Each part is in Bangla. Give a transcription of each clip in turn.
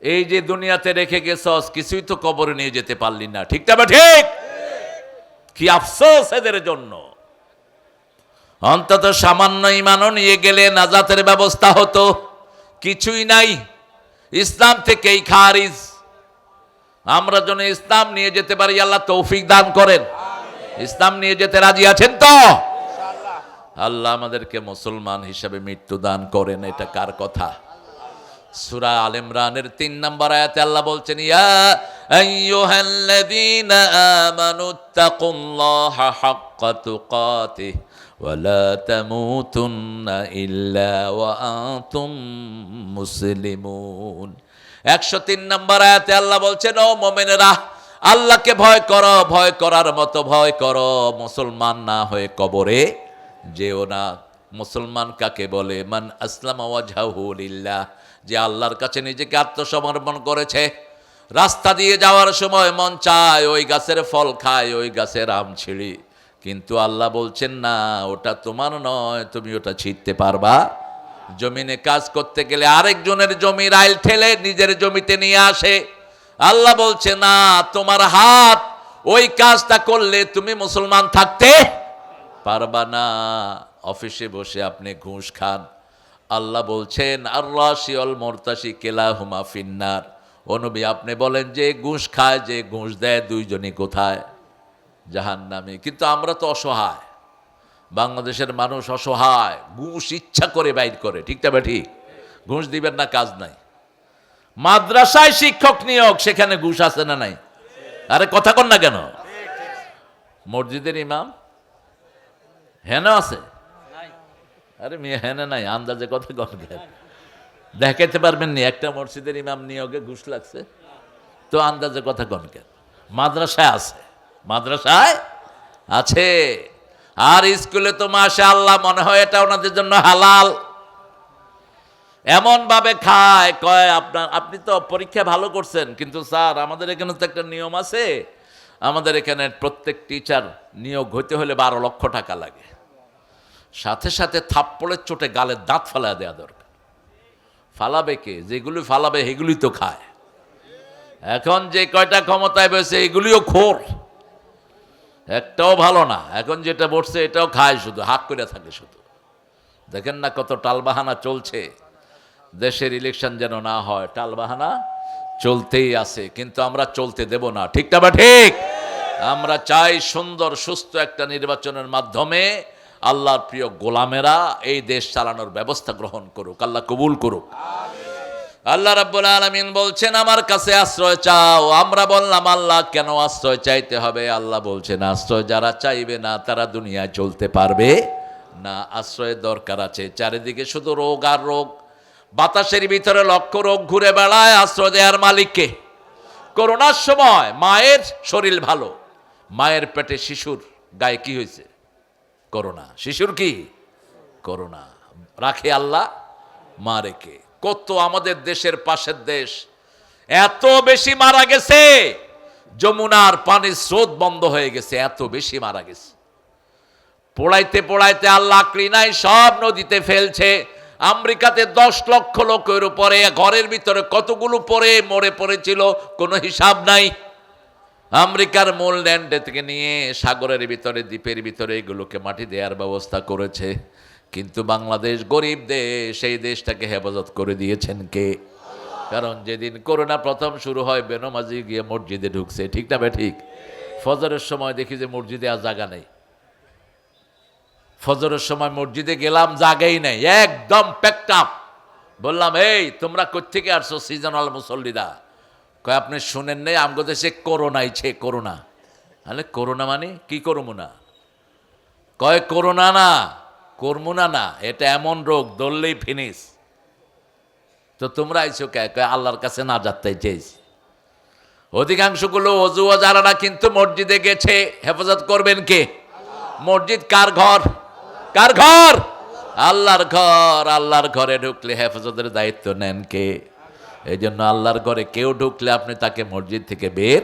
এই যে দুনিয়াতে রেখে গেছস, কিছুই তো কবরে নিয়ে যেতে পারলি না। ঠিক না ঠিক? কি আফসোস এদের জন্য। অন্তত সামান্য ঈমানও নিয়ে গেলে নাজাতের ব্যবস্থা হতো। কিছুই নাই, ইসলাম থেকেই খারিজ। আমরা যেন ইসলাম নিয়ে যেতে পারি, আল্লাহ তৌফিক দান করেন। ইসলাম নিয়ে যেতে রাজি আছেন তো? আল্লাহ আমাদেরকে মুসলমান হিসেবে মৃত্যু দান করেন। এটা কার কথা? সূরা আল ইমরানের ৩ নম্বর আয়াতে আল্লাহ বলছেন, ইয়া আইয়ুহাল্লাযীনা আমানুত্তাকুল্লাহা হাক্কা তুকাতিহি ওয়া লা তামুতুন্না ইল্লা ওয়া আনতুম মুসলিমুন। ১০৩ নম্বর আয়াতে আল্লাহ বলছেন, ও মুমিনেরা, আল্লাহকে ভয় করো, ভয় করার মতো ভয় করো, মুসলমান না হয়ে কবরে যেও না। মুসলমান কাকে বলে? মান আসলামা ওয়াজহাহু লিল্লাহ, যে আল্লাহর কাছে নিজেকে আত্মসমর্পণ করেছে। রাস্তা দিয়ে যাওয়ার সময় মন চায় ওই গাছের ফল খায়, ওই গাছের আম ছিঁড়ি, কিন্তু আল্লাহ বলছেন না, ওটা তোমার নয়, তুমি ওটা ছিঁড়তে পারবা। জমিনে কাজ করতে গেলে আরেকজনের জমির আইল ঠেলে নিজের জমিতে নিয়ে আসে। আল্লাহ বলছে না, তোমার হাত ওই কাজটা করলে তুমি মুসলমান থাকতে পারবা না। অফিসে বসে আপনি ঘুষ খান, আল্লাহ বলছেন আর রাশি অল মুরতাশি কিলাহুমা ফিন্নার। ও নবী, আপনি বলেন যে ঘুষ খায়, যে ঘুষ দেয়, দুইজনই কোথায়? জাহান্নামে। কিন্তু আমরা তো অসহায়, বাংলাদেশের মানুষ অসহায়, ঘুষ ইচ্ছা করে বাইর করে। ঠিক না ঠিক? ঘুষ দিবেন না, কাজ নাই। মাদ্রাসায় শিক্ষক নিয়োগ, সেখানে ঘুষ আছে না নাই? আরে কথা কন না কেন? মসজিদের ইমাম হেন আছে? আরে মেয়ে হেনে নাই, আন্দাজে কথা কন। দেখাইতে পারবেন নি একটা মসজিদের ইমাম নিয়োগে ঘুষ লাগছে? তো আন্দাজে কথা কন কেন? মাদ্রাসায় আছে, মাদ্রাসায় আছে। আর স্কুলে তো মাশাআল্লাহ মনে হয় এটা ওনাদের জন্য হালাল। এমন ভাবে খায়, কয় আপনি তো পরীক্ষা ভালো করছেন, কিন্তু স্যার আমাদের এখানে তো একটা নিয়ম আছে, আমাদের এখানে প্রত্যেক টিচার নিয়োগ হইতে হলে 12 লক্ষ টাকা লাগে। সাথে সাথে থাপ্পড়ের চোটে গালের দাঁত ফালা দেওয়া দরকার। ফালাবে কে? যেগুলি ফালাবে সেগুলি তো খায়। এখন যে কয়টা ক্ষমতায় বসে এগুলিও খোর, একটাও ভালো না। এখন যেটা বসছে এটাও খায়, শুধু হাক করে থাকে শুধু। দেখেন না কত টালবাহানা চলছে। দেশের ইলেকশন যেন না হয়, টালবাহানা চলতেই আছে, কিন্তু আমরা চলতে দেব না। ঠিক না বা ঠিক? আমরা চাই সুন্দর সুস্থ একটা নির্বাচনের মাধ্যমে আল্লাহর প্রিয় গোলামেরা এই দেশ চালানোর ব্যবস্থা গ্রহণ করুক, আল্লাহ কবুল করুক। আল্লাহ রাব্বুল আলামিন বলছেন, আমার কাছে আশ্রয় চাও। আমরা বললাম, আল্লাহ কেন আশ্রয় চাইতে হবে? আল্লাহ বলছেন, আশ্রয় যারা চাইবে না তারা দুনিয়ায় চলতে পারবে না। আশ্রয়ের দরকার আছে। চারিদিকে শুধু রোগ আর রোগ, বাতাসের ভিতরে লক্ষ রোগ ঘুরে বেড়ায়। আশ্রয় দেওয়ার মালিককে? করোনার সময় মায়ের শরীর ভালো, মায়ের পেটে শিশুর গায়ে কি হয়েছে? করোনা। শিশুর কি? করোনা। রাখে আল্লাহ, মা রেখে। কত আমাদের দেশের পাশের দেশ এত বেশি মারা গেছে, যমুনার পানির স্রোত বন্ধ হয়ে গেছে, এত বেশি মারা গেছে। পোড়াইতে পোড়াইতে আল্লাহ আকলি নাই, সব নদীতে ফেলছে। আমেরিকাতে 10 লক্ষ লোকের উপরে ঘরের ভিতরে কতগুলো পরে মরে পড়েছিল, কোনো হিসাব নাই। আমেরিকার মূল ল্যান্ড থেকে নিয়ে সাগরের ভিতরে, দ্বীপের ভিতরে এগুলোকে মাটি দেওয়ার ব্যবস্থা করেছে। কিন্তু বাংলাদেশ গরিব দেশ, সেই দেশটাকে হেফাজত করে দিয়েছেন কে? কারণ যেদিন করোনা প্রথম শুরু হয়, বেনমাজি গিয়ে মসজিদে ঢুকছে। ঠিক না বে ঠিক? ফজরের সময় দেখি যে মসজিদে আর জায়গা নেই। ফজরের সময় মসজিদে গেলাম, জায়গাই নেই, একদম প্যাকড আপ। বললাম, এই তোমরা কোত্থেকে আসছো সিজনাল মুসল্লিরা? কয় আপনি শুনেন নেই, আমগো দেশে করোনা আইছে। করোনা? আরে করোনা মানে কি? করবো না? কয় করোনা না, করমুনা না, এটা এমন রোগ ধরলেই ফিনিশ। তো তোমরা আইছো কে? কয় আল্লাহর কাছে না যাতে চেয়েছি। অধিকাংশগুলো অজুও যারা না, কিন্তু মসজিদে গেছে। হেফাজত করবেন কে? মসজিদ কার ঘর? কার ঘর? আল্লাহর ঘর। আল্লাহর ঘরে ঢুকলে হেফাজতের দায়িত্ব নেন কে? এই জন্য আল্লাহর ঘরে কেউ ঢুকলে আপনি তাকে মসজিদ থেকে বের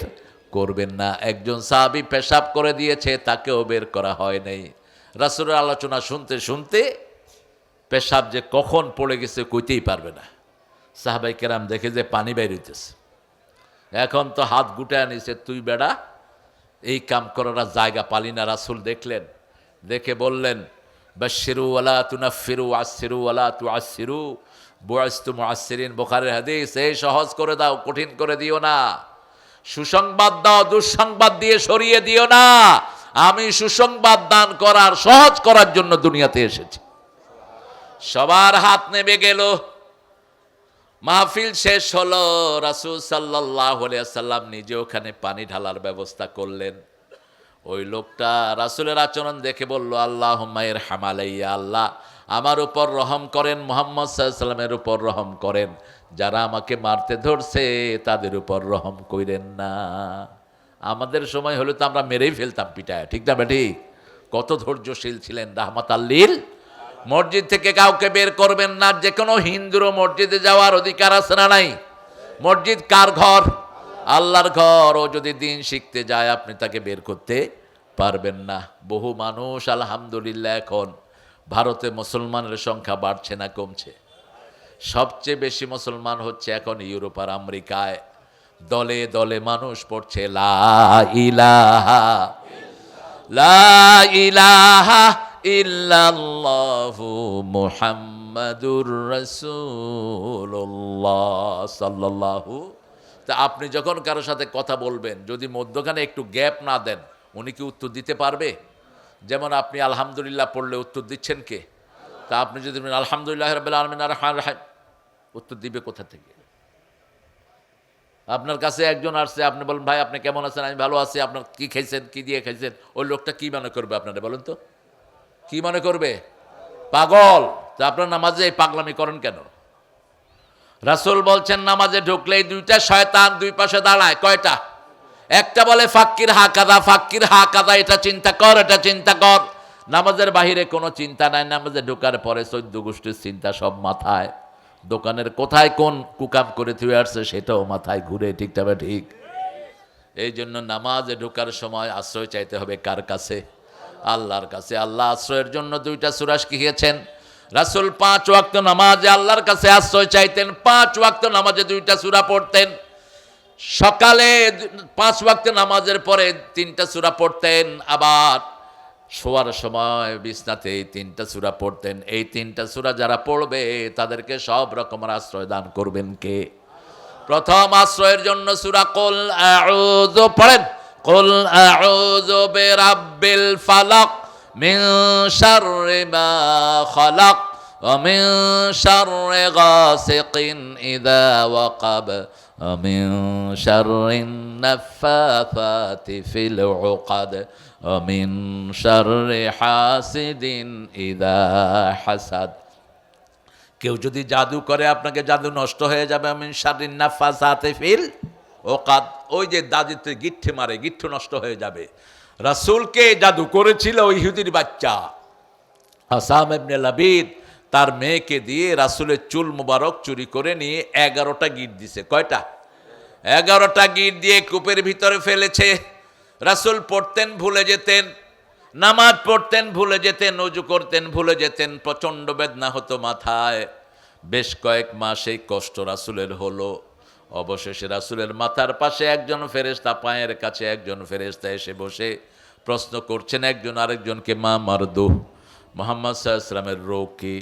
করবেন না। একজন সাহাবী পেশাব করে দিয়েছে, তাকেও বের করা হয় নাই। রাসূলের আলোচনা শুনতে শুনতে পেশাব যে কখন পড়ে গেছে কইতেই পারবে না। সাহাবাই কেরাম দেখে যে পানি বের হইতেছে, এখন তো হাত গুটায় নিছে, তুই বেড়া এই কাম করার জায়গা পালি না। রাসূল দেখলেন, দেখে বললেন, বাশশিরু ওয়ালা তুনাফফিরু আশশিরু ওয়ালা তুআশশিরু বুইসতু মুআশশিরিন, বুখারীর হাদিস। এই সহজ করে দাও, কঠিন করে দিও না। সুসংবাদ দাও, দুঃসংবাদ দিয়ে সরিয়ে দিও না। আমি সুসংবাদ দান করার, সহজ করার জন্য দুনিয়াতে এসেছি। সবার হাত নেমে গেল, মাহফিল শেষ হলো। রাসূল সাল্লাল্লাহু আলাইহি ওয়াসাল্লাম নিজে ওখানে পানি ঢালার ব্যবস্থা করলেন। ওই লোকটা রাসূলের আচরণ দেখে বলল, আল্লাহুম্মা ইরহাম আলাইয়া, আল্লাহ আমার উপর রহম করেন, মুহাম্মদ সাল্লাল্লাহু আলাইহি ওয়াসাল্লামের উপর রহম করেন, যারা আমাকে মারতে ধরছে তাদের উপর রহম কইরেন না। আমাদের সময় হলে তো আমরা মেরেই ফেলতাম পিটায়, ঠিক না বেঠিক? কত ধৈর্যশীল ছিলেন রাহমাতাল লিল। মসজিদ থেকে কাউকে বের করবেন না। যে কোনো হিন্দুরও মসজিদে যাওয়ার অধিকার আছে না নাই? মসজিদ কার ঘর? আল্লাহর ঘর। ও যদি দিন শিখতে যায় আপনি তাকে বের করতে পারবেন না। বহু মানুষ আলহামদুলিল্লাহ এখন ভারতে মুসলমানের সংখ্যা বাড়ছে না কমছে? সবচেয়ে বেশি মুসলমান হচ্ছে এখন ইউরোপ আর আমেরিকায়। দলে দলে মানুষ পড়ছে লা ইলাহা লা ইলাহা ইল্লাল্লাহু মুহাম্মাদুর রাসূলুল্লাহ সাল্লাল্লাহু। তা আপনি যখন কারো সাথে কথা বলবেন, যদি মধ্যখানে একটু গ্যাপ না দেন, উনি কি উত্তর দিতে পারবে? যেমন আপনি আলহামদুলিল্লাহ পড়লে উত্তর দিচ্ছেন কে? তা আপনি যদি আলহামদুলিল্লাহ রাব্বিল আলামিন আর রহমানির রহিম, উত্তর দিবে কোথা থেকে? আপনার কাছে একজন আসছে, আপনি বলেন ভাই আপনি কেমন আছেন? আমি ভালো আছি। আপনার কি খাইছেন, কি দিয়ে খাইছেন? ওই লোকটা কি মনে করবে আপনারা বলেন তো? কি মনে করবে? পাগল। তা আপনার নামাজে এই পাগলামি করেন কেন? রাসূল বলছেন নামাজে ঢুকলেই দুইটা শয়তান দুই পাশে দাঁড়ায়। কয়টা? একটা বলে ফাক্কির হা কাদা, ফাক্কির হা কাদা, এটা চিন্তা কর, এটা চিন্তা কর। নামাজের বাহিরে কোনো চিন্তা নাই, নামাজে ঢোকার পরে 14 গোষ্ঠীর চিন্তা সব মাথায়। দোকানের কোথায় কোন কুকাম করে থুয়ে আসছে সেটাও মাথায় ঘুরে, ঠিকটা বা ঠিক? এই জন্য নামাজে ঢোকার সময় আশ্রয় চাইতে হবে কার কাছে? আল্লাহর কাছে। আল্লাহ আশ্রয়ের জন্য দুইটা সূরা শিখিয়েছেন। রাসূল 5 ওয়াক্ত নামাজে আল্লাহর কাছে আশ্রয় চাইতেন। 5 ওয়াক্ত নামাজে দুইটা সূরা পড়তেন। সকালে 5 ওয়াক্ত নামাজের পরে 3টা সূরা পড়তেন, আবার শোয়ার সময় বিছনাতে এই 3টা সূরা পড়তেন। এই 3টা সূরা যারা পড়বে তাদেরকে সব রকমের আশ্রয় দান করবেন কে? প্রথম আশ্রয়ের জন্য সূরা কুল আউযু পড়েন। কুল আউযু বিরাব্বিল ফালাক মিন শাররি মা খালাক ওয়া মিন শাররি গাসিকিন ইযা ওয়াকাব ওয়া মিন শাররিন নাফাসাতি ফিল উকাদ ওয়া মিন শাররি হাসিদিন ইযা হাসাদ। কেউ যদি জাদু করে আপনাকে জাদু নষ্ট হয়ে যাবে। আমিন শাররিন নাফাসাতি ফিল উকাদ, ওই যে দাদিতে গিঠ্ঠে মারে, গিঠ্ঠু নষ্ট হয়ে যাবে। রাসূলকে জাদু করেছিল ওই ইহুদির বাচ্চা হাসাম ইবনে লাবিদ, তার মেয়েকে দিয়ে রাসূলের চুল মুবারক চুরি করে নিয়ে 11টা গিট দিছে। কয়টা? 11টা গিট দিয়ে কূপের ভিতরে ফেলেছে। রাসূল পড়তেন ভুলে যেতেন, নামাজ পড়তেন ভুলে যেতেন, ওযু করতেন ভুলে যেতেন, প্রচণ্ড বেদনা হতো মাথায়। বেশ কয়েক মাস এই কষ্ট রাসূলের হলো। অবশেষে রাসূলের মাথার পাশে একজন ফেরেশতা, পায়ের কাছে একজন ফেরেশতা এসে বসে প্রশ্ন করছেন একজন আরেকজনকে, মা মারদু, মুহাম্মদ সাল্লাল্লাহু আলাইহি ওয়াসাল্লামের রোগ কি?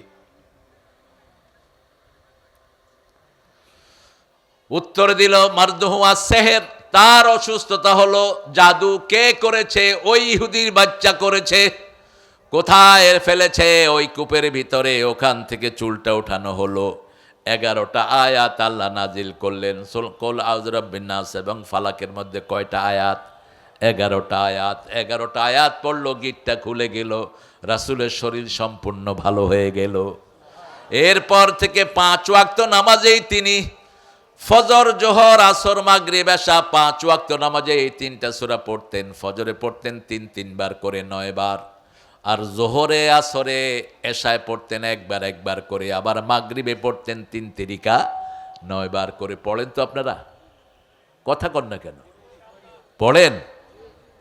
উত্তর দিল মারদুহু আস-সিহর, তার অসুস্থতা হলো জাদু। কে করেছে? ওই ইহুদির বাচ্চা করেছে। কোথায় ফেলেছে? ওই কূপের ভিতরে। ওখান থেকে চুলটা উঠানো হলো। 11টা আয়াত আল্লাহ নাজিল করলেন। কুল আউযু বিরাব্বিন নাস এবং ফালাকের মধ্যে কয়টা আয়াত? 11টা আয়াত। 11টা আয়াত পড়ল, গিটটা খুলে গেল, রাসূলের শরীর সম্পূর্ণ ভালো হয়ে গেল। এরপর থেকে 5 ওয়াক্ত নামাজেই তিনি ফজর, জোহর, আসর, মাগরিব, এশা 5 ওয়াক্ত নামাজে এই 3টা সূরা পড়তেন। ফজরে পড়তেন 3 বার করে 9 বার, আর জোহরে, আসরে, এশায় পড়তেন একবার একবার করে, আবার মাগরিবে পড়তেন 3 তিরিকা 9 বার করে। পড়েন তো আপনারা? কথা কন না কেন? পড়েন।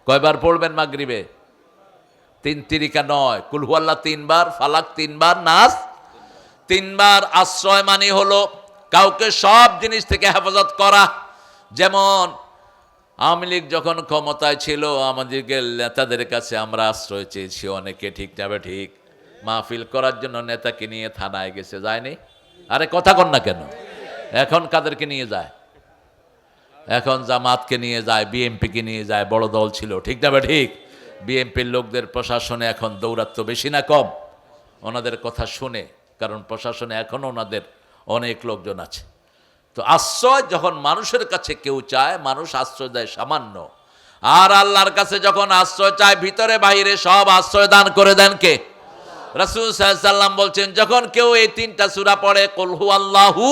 কয়বার পড়বেন মাগরিবে? 3 তিরিকা 9। কুল হু আল্লাহ 3 বার, ফালাক 3 বার, নাস 3 বার। আশ্রয় মানে হলো কাউকে সব জিনিস থেকে হেফাজত করা। যেমন আওয়ামী লীগ যখন ক্ষমতায় ছিল, আমাদেরকে নেতাদের কাছে আমরা আশ্রয় চেয়েছি অনেকে, ঠিক যাবে ঠিক, মাহফিল করার জন্য নেতাকে নিয়ে থানায় গেছে, যায়নি? আরে কথা কন না কেন? এখন কাদেরকে নিয়ে যায়? এখন জামাতকে নিয়ে যায়, বিএনপিকে নিয়ে যায়, বড় দল ছিল, ঠিক যাবে ঠিক। বিএনপির লোকদের প্রশাসনে এখন দৌরাত্ম বেশি না কম? ওনাদের কথা শুনে, কারণ প্রশাসনে এখনও ওনাদের অনেক লোকজন আছে। তো আশ্রয় যখন মানুষের কাছে কেউ চায়, মানুষ আশ্রয় দেয় সামান্য, আর আল্লাহর কাছে যখন আশ্রয় চায়, ভিতরে বাইরে সব আশ্রয় দান করে দেন কে? রাসূল সাল্লাল্লাহু আলাইহি ওয়াসাল্লাম বলছেন, যখন কেউ এই 3টা সূরা পড়ে, কুল হুয়াল্লাহু,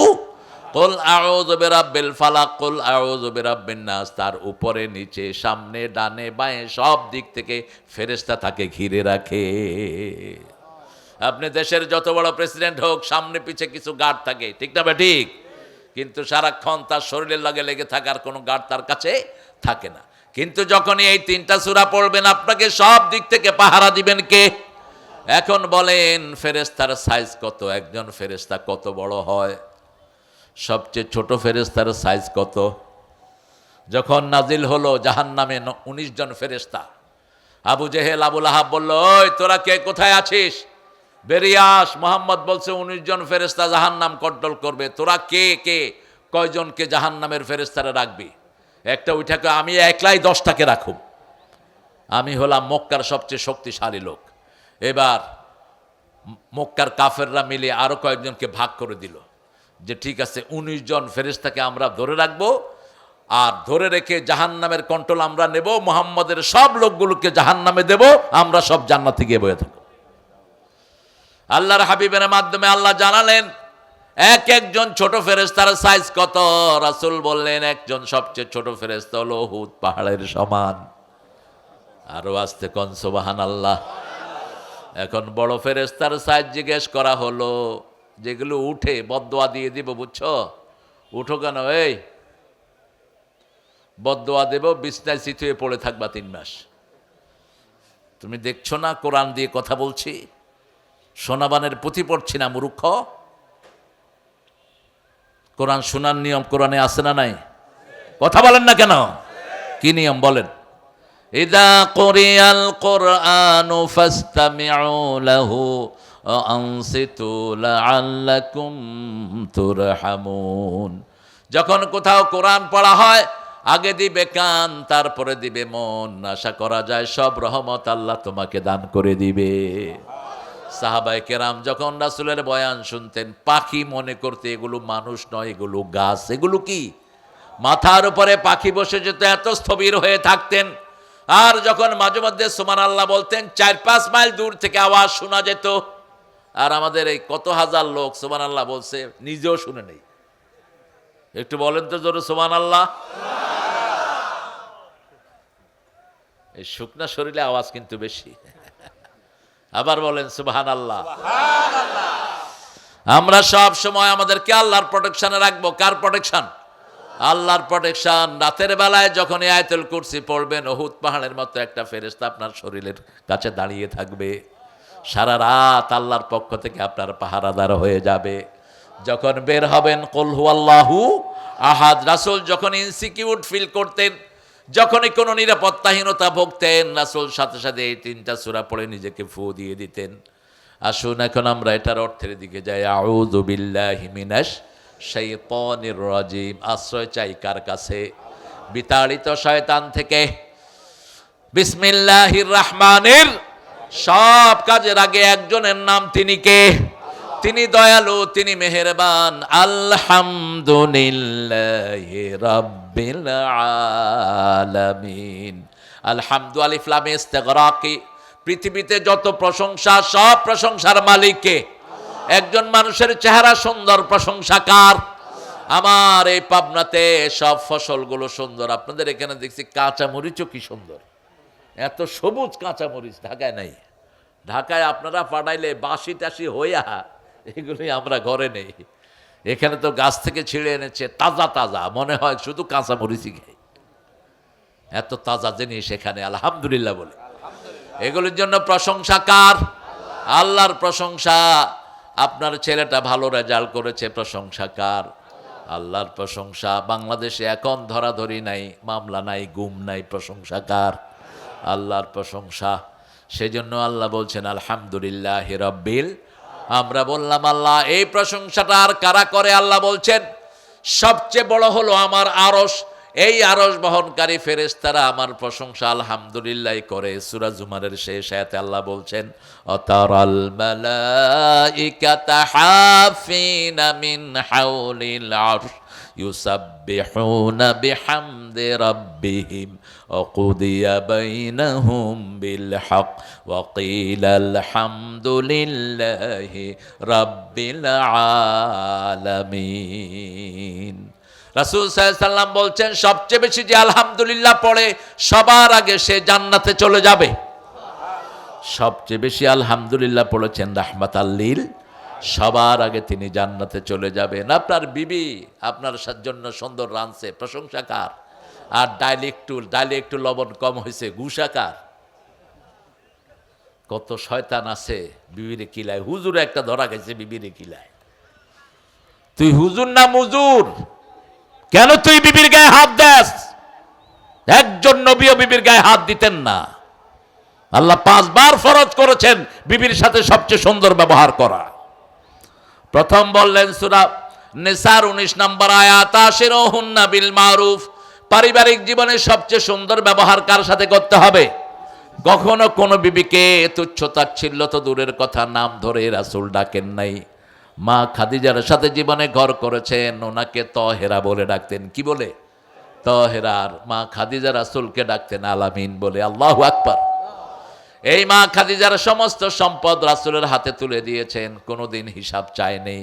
কুল আউযু বিরাব্বিল ফালাক, কুল আউযু বিরাব্বিন নাস, তার উপরে নিচে সামনে ডানে বাঁয়ে সব দিক থেকে ফেরেশতা তাকে ঘিরে রাখে। আপনি দেশের যত বড় প্রেসিডেন্ট হোক, সামনে পিছে কিছু গার্ড থাকে, ঠিক না ঠিক? কিন্তু সারাক্ষণ তার শরীরের লাগে লেগে থাকার কোনো গার্ড তার কাছে থাকে না। কিন্তু যখনই এই 3টা সূরা পড়বেন, আপনাকে সব দিক থেকে পাহারা দিবেন কে? এখন বলেন, ফেরেশতার সাইজ কত? একজন ফেরেশতা কত বড় হয়? সবচেয়ে ছোট ফেরেশতার সাইজ কত? যখন নাজিল হলো জাহান্নামে 19 জন ফেরেশতা, আবু জেহেল আবু লাহাব বলল, ওই তোরা কে, কোথায় আছিস? বেরিয়ে আস। মোহাম্মদ বলছে 19 জন ফেরেশতা জাহান্নাম কন্ট্রোল করবে, তোরা কে কে, কয়জনকে জাহান্নামের ফেরেশতারা রাখবি? একটা উঠাকে, আমি একলাই 10টাকে রাখুম, আমি হলাম মক্কার সবচেয়ে শক্তিশালী লোক। এবার মক্কার কাফেররা মিলে আরো কয়েকজনকে ভাগ করে দিল, যে ঠিক আছে 19 জন ফেরেশতাকে আমরা ধরে রাখবো, আর ধরে রেখে জাহান্নামের কন্ট্রোল আমরা নেব, মুহাম্মদের সব লোকগুলোকে জাহান্নামে দেব, আমরা সব জান্নাতে গিয়ে বসে থাকব। আল্লাহর হাবিবের মাধ্যমে আল্লাহ জানালেন এক একজন ছোট ফেরেশতার সাইজ কত। রাসূল বললেন, একজন সবচেয়ে ছোট ফেরেশতা হলো উহুদ পাহাড়ের সমান। আরো আস্তে কোন সুবহানাল্লাহ। এখন বড় ফেরেশতার সাইজ জিজ্ঞেস করা হলো, যেগুলো উঠে বদদোয়া দিয়ে দিব, বুঝছো? উঠো কেন? এই বদদোয়া দেব, বিছনায় চিত হয়ে পড়ে থাকবা 3 মাস। তুমি দেখছো না কোরআন দিয়ে কথা বলছি? সোনাবানের পুঁথি পড়ছি না মূর্খ? কোরআন শোনার নিয়ম কোরআনে আছে না নাই? কথা বলেন না কেন? কি নিয়ম বলেন? ইযা কুরিয়াল কুরআনু ফাসতামিউ লাহু ওয়া আনসিতু লাআল্লাকুম তুরহামুন। যখন কোথাও কোরআন পড়া হয়, আগে দিবে কান, তারপরে দিবে মন। আশা করা যায় সব রহমত আল্লাহ তোমাকে দান করে দিবে। সাহাবায়ে কেরাম যখন রাসূলের বয়ান শুনতেন, পাখি মনে করতে এগুলো মানুষ নয়, এগুলো গাছ। এগুলো কি? মাথার উপরে পাখি বসে যেত, এত স্থবির হয়ে থাকতেন। আর যখন মাঝে মধ্যে সুবহানাল্লাহ বলতেন, 4-5 মাইল দূর থেকে আওয়াজ শোনা যেত। আর আমাদের এই কত হাজার লোক সুবহানাল্লাহ বলছে, নিজেও শুনে নেই। একটু বলেন তো জোরে সুবহানাল্লাহ। এই শুকনা শরীরে আওয়াজ কিন্তু বেশি। আবার বলেন সুবহানাল্লাহ। আমরা সব সময় আমাদেরকে আল্লাহর প্রোটেকশনে রাখবো। কার প্রোটেকশন? আল্লাহর প্রোটেকশন। রাতের বেলায় যখন আয়াতুল কুরসি পড়বেন, উহুদ পাহাড়ের মতো একটা ফেরেশতা আপনার শরীরের কাছে দাঁড়িয়ে থাকবে। সারা রাত আল্লাহর পক্ষ থেকে আপনার পাহারাদার হয়ে যাবে। যখন বের হবেন, কুল হুয়াল্লাহু আহাদ। রাসূল যখন ইনসিকিউর ফিল করতেন, যখনই কোনো নিরাপত্তাহীনতা ভুগতেন, রাসূল সাথে সাথে এই 3টা সূরা পড়ে নিজেকে ফু দিয়ে দিতেন। আসুন এখন আমরা এটার অর্থের দিকে যাই। আউযু বিল্লাহি মিনাশ শাইতানির রাজিম। আশ্রয় চাই কার কাছে? বিতাড়িত শয়তান থেকে। বিসমিল্লাহির রহমানির। সব কাজের আগে একজনের নাম, তিনি কে? তিনি দয়ালু, তিনি মেহেরবান। আলহামদুলিল্লাহি রাব্বিল আলামিন। আলহামদু আলিফ লাম ইস্তিগরাকি। পৃথিবীতে যত প্রশংসা, সব প্রশংসার মালিক কে? একজন মানুষের চেহারা সুন্দর, প্রশংসা কার? আমার এই পাবনাতে সব ফসলগুলো সুন্দর। আপনাদের এখানে দেখছি কাঁচা মরিচও কি সুন্দর, এত সবুজ কাঁচা মরিচ ঢাকায় নাই। ঢাকায় আপনারা পাঠাইলে বাসি টাসি হইয়া, এগুলি আমরা ঘরে নেই। এখানে তো গাছ থেকে ছিঁড়ে এনেছে, তাজা তাজা, মনে হয় শুধু কাঁচা মরিচই খাই। এত তাজা জিনিস এখানে, আলহামদুলিল্লাহ বলে। এগুলির জন্য প্রশংসা কার? আল্লাহর প্রশংসা। আপনার ছেলেটা ভালো রেজাল্ট করেছে, প্রশংসা কার? আল্লাহর প্রশংসা। বাংলাদেশে এখন ধরাধরি নাই, মামলা নাই, গুম নাই, প্রশংসা কার? আল্লাহর প্রশংসা। সেজন্য আল্লাহ বলছেন আলহামদুলিল্লাহি রাব্বিল। আমরা বললাম আল্লাহ এই প্রশংসাটা আর কারা করে? আল্লাহ বলছেন সবচেয়ে বড় হলো আমার আরশ, এই আরশ বহনকারী ফেরেশতারা আমার প্রশংসা আলহামদুলিল্লাহ করে। সূরা জুমারের শেষ আয়াতে আল্লাহ বলছেন অতারাল মালাইকাতা হাফিনা মিন হাউলিল আরশ ইউসাব্বিহুনা বিহামদি রাব্বিহিম ওয়া কুদিয়া বাইনাহুম বিল হক ওয়া কিলা আলহামদুলিল্লাহি রাব্বিল আলামিন। রাসূল সাল্লাল্লাহু আলাইহি সাল্লাম বলছেন সবচেয়ে বেশি যে আলহামদুলিল্লাহ পড়ে সবার আগে সে জান্নাতে চলে যাবে। সবচেয়ে বেশি আলহামদুলিল্লাহ পড়েছেন রাহমাতাল লিল, সবার আগে তিনি জান্নাতে চলে যাবেন। আপনার বিবি আপনার জন্য সুন্দর রাঁধছে, প্রশংসা কার? আর ডাইলে একটু লবণ কম হয়েছে, গুসা কার? কত শয়তান আছে বিবিরে কিলায়। হুজুর একটা ধরা গেছে বিবিরে কিলায়। তুই হুজুর না মুজুর? কেন তুই বিবির গায়ে হাত দেস? একজন নবীও বিবির গায়ে হাত দিতেন না। আল্লাহ 5 বার ফরজ করেছেন বিবির সাথে সবচেয়ে সুন্দর ব্যবহার করা। প্রথম বললেন সূরা নিসার 19 নম্বর আয়াত আশিরুহুন্না বিল মারুফ। পারিবারিক জীবনে সবচেয়ে সুন্দর ব্যবহার কার সাথে করতে হবে? কখনো কোনো বিবিকে তুচ্ছ তাচ্ছিল্য তো দূরের কথা, নাম ধরে রাসূল ডাকেন নাই। মা খাদিজার সাথে জীবনে ঘর করেছেন, ওনাকে তহেরা বলে ডাকতেন। কি বলে? তহেরার। মা খাদিজা রাসূলকে ডাকতেন আলামিন বলে। আল্লাহু আকবার। এই মা খাদিজার সমস্ত সম্পদ রাসূলের হাতে তুলে দিয়েছেন, কোনোদিন হিসাব চায়নি।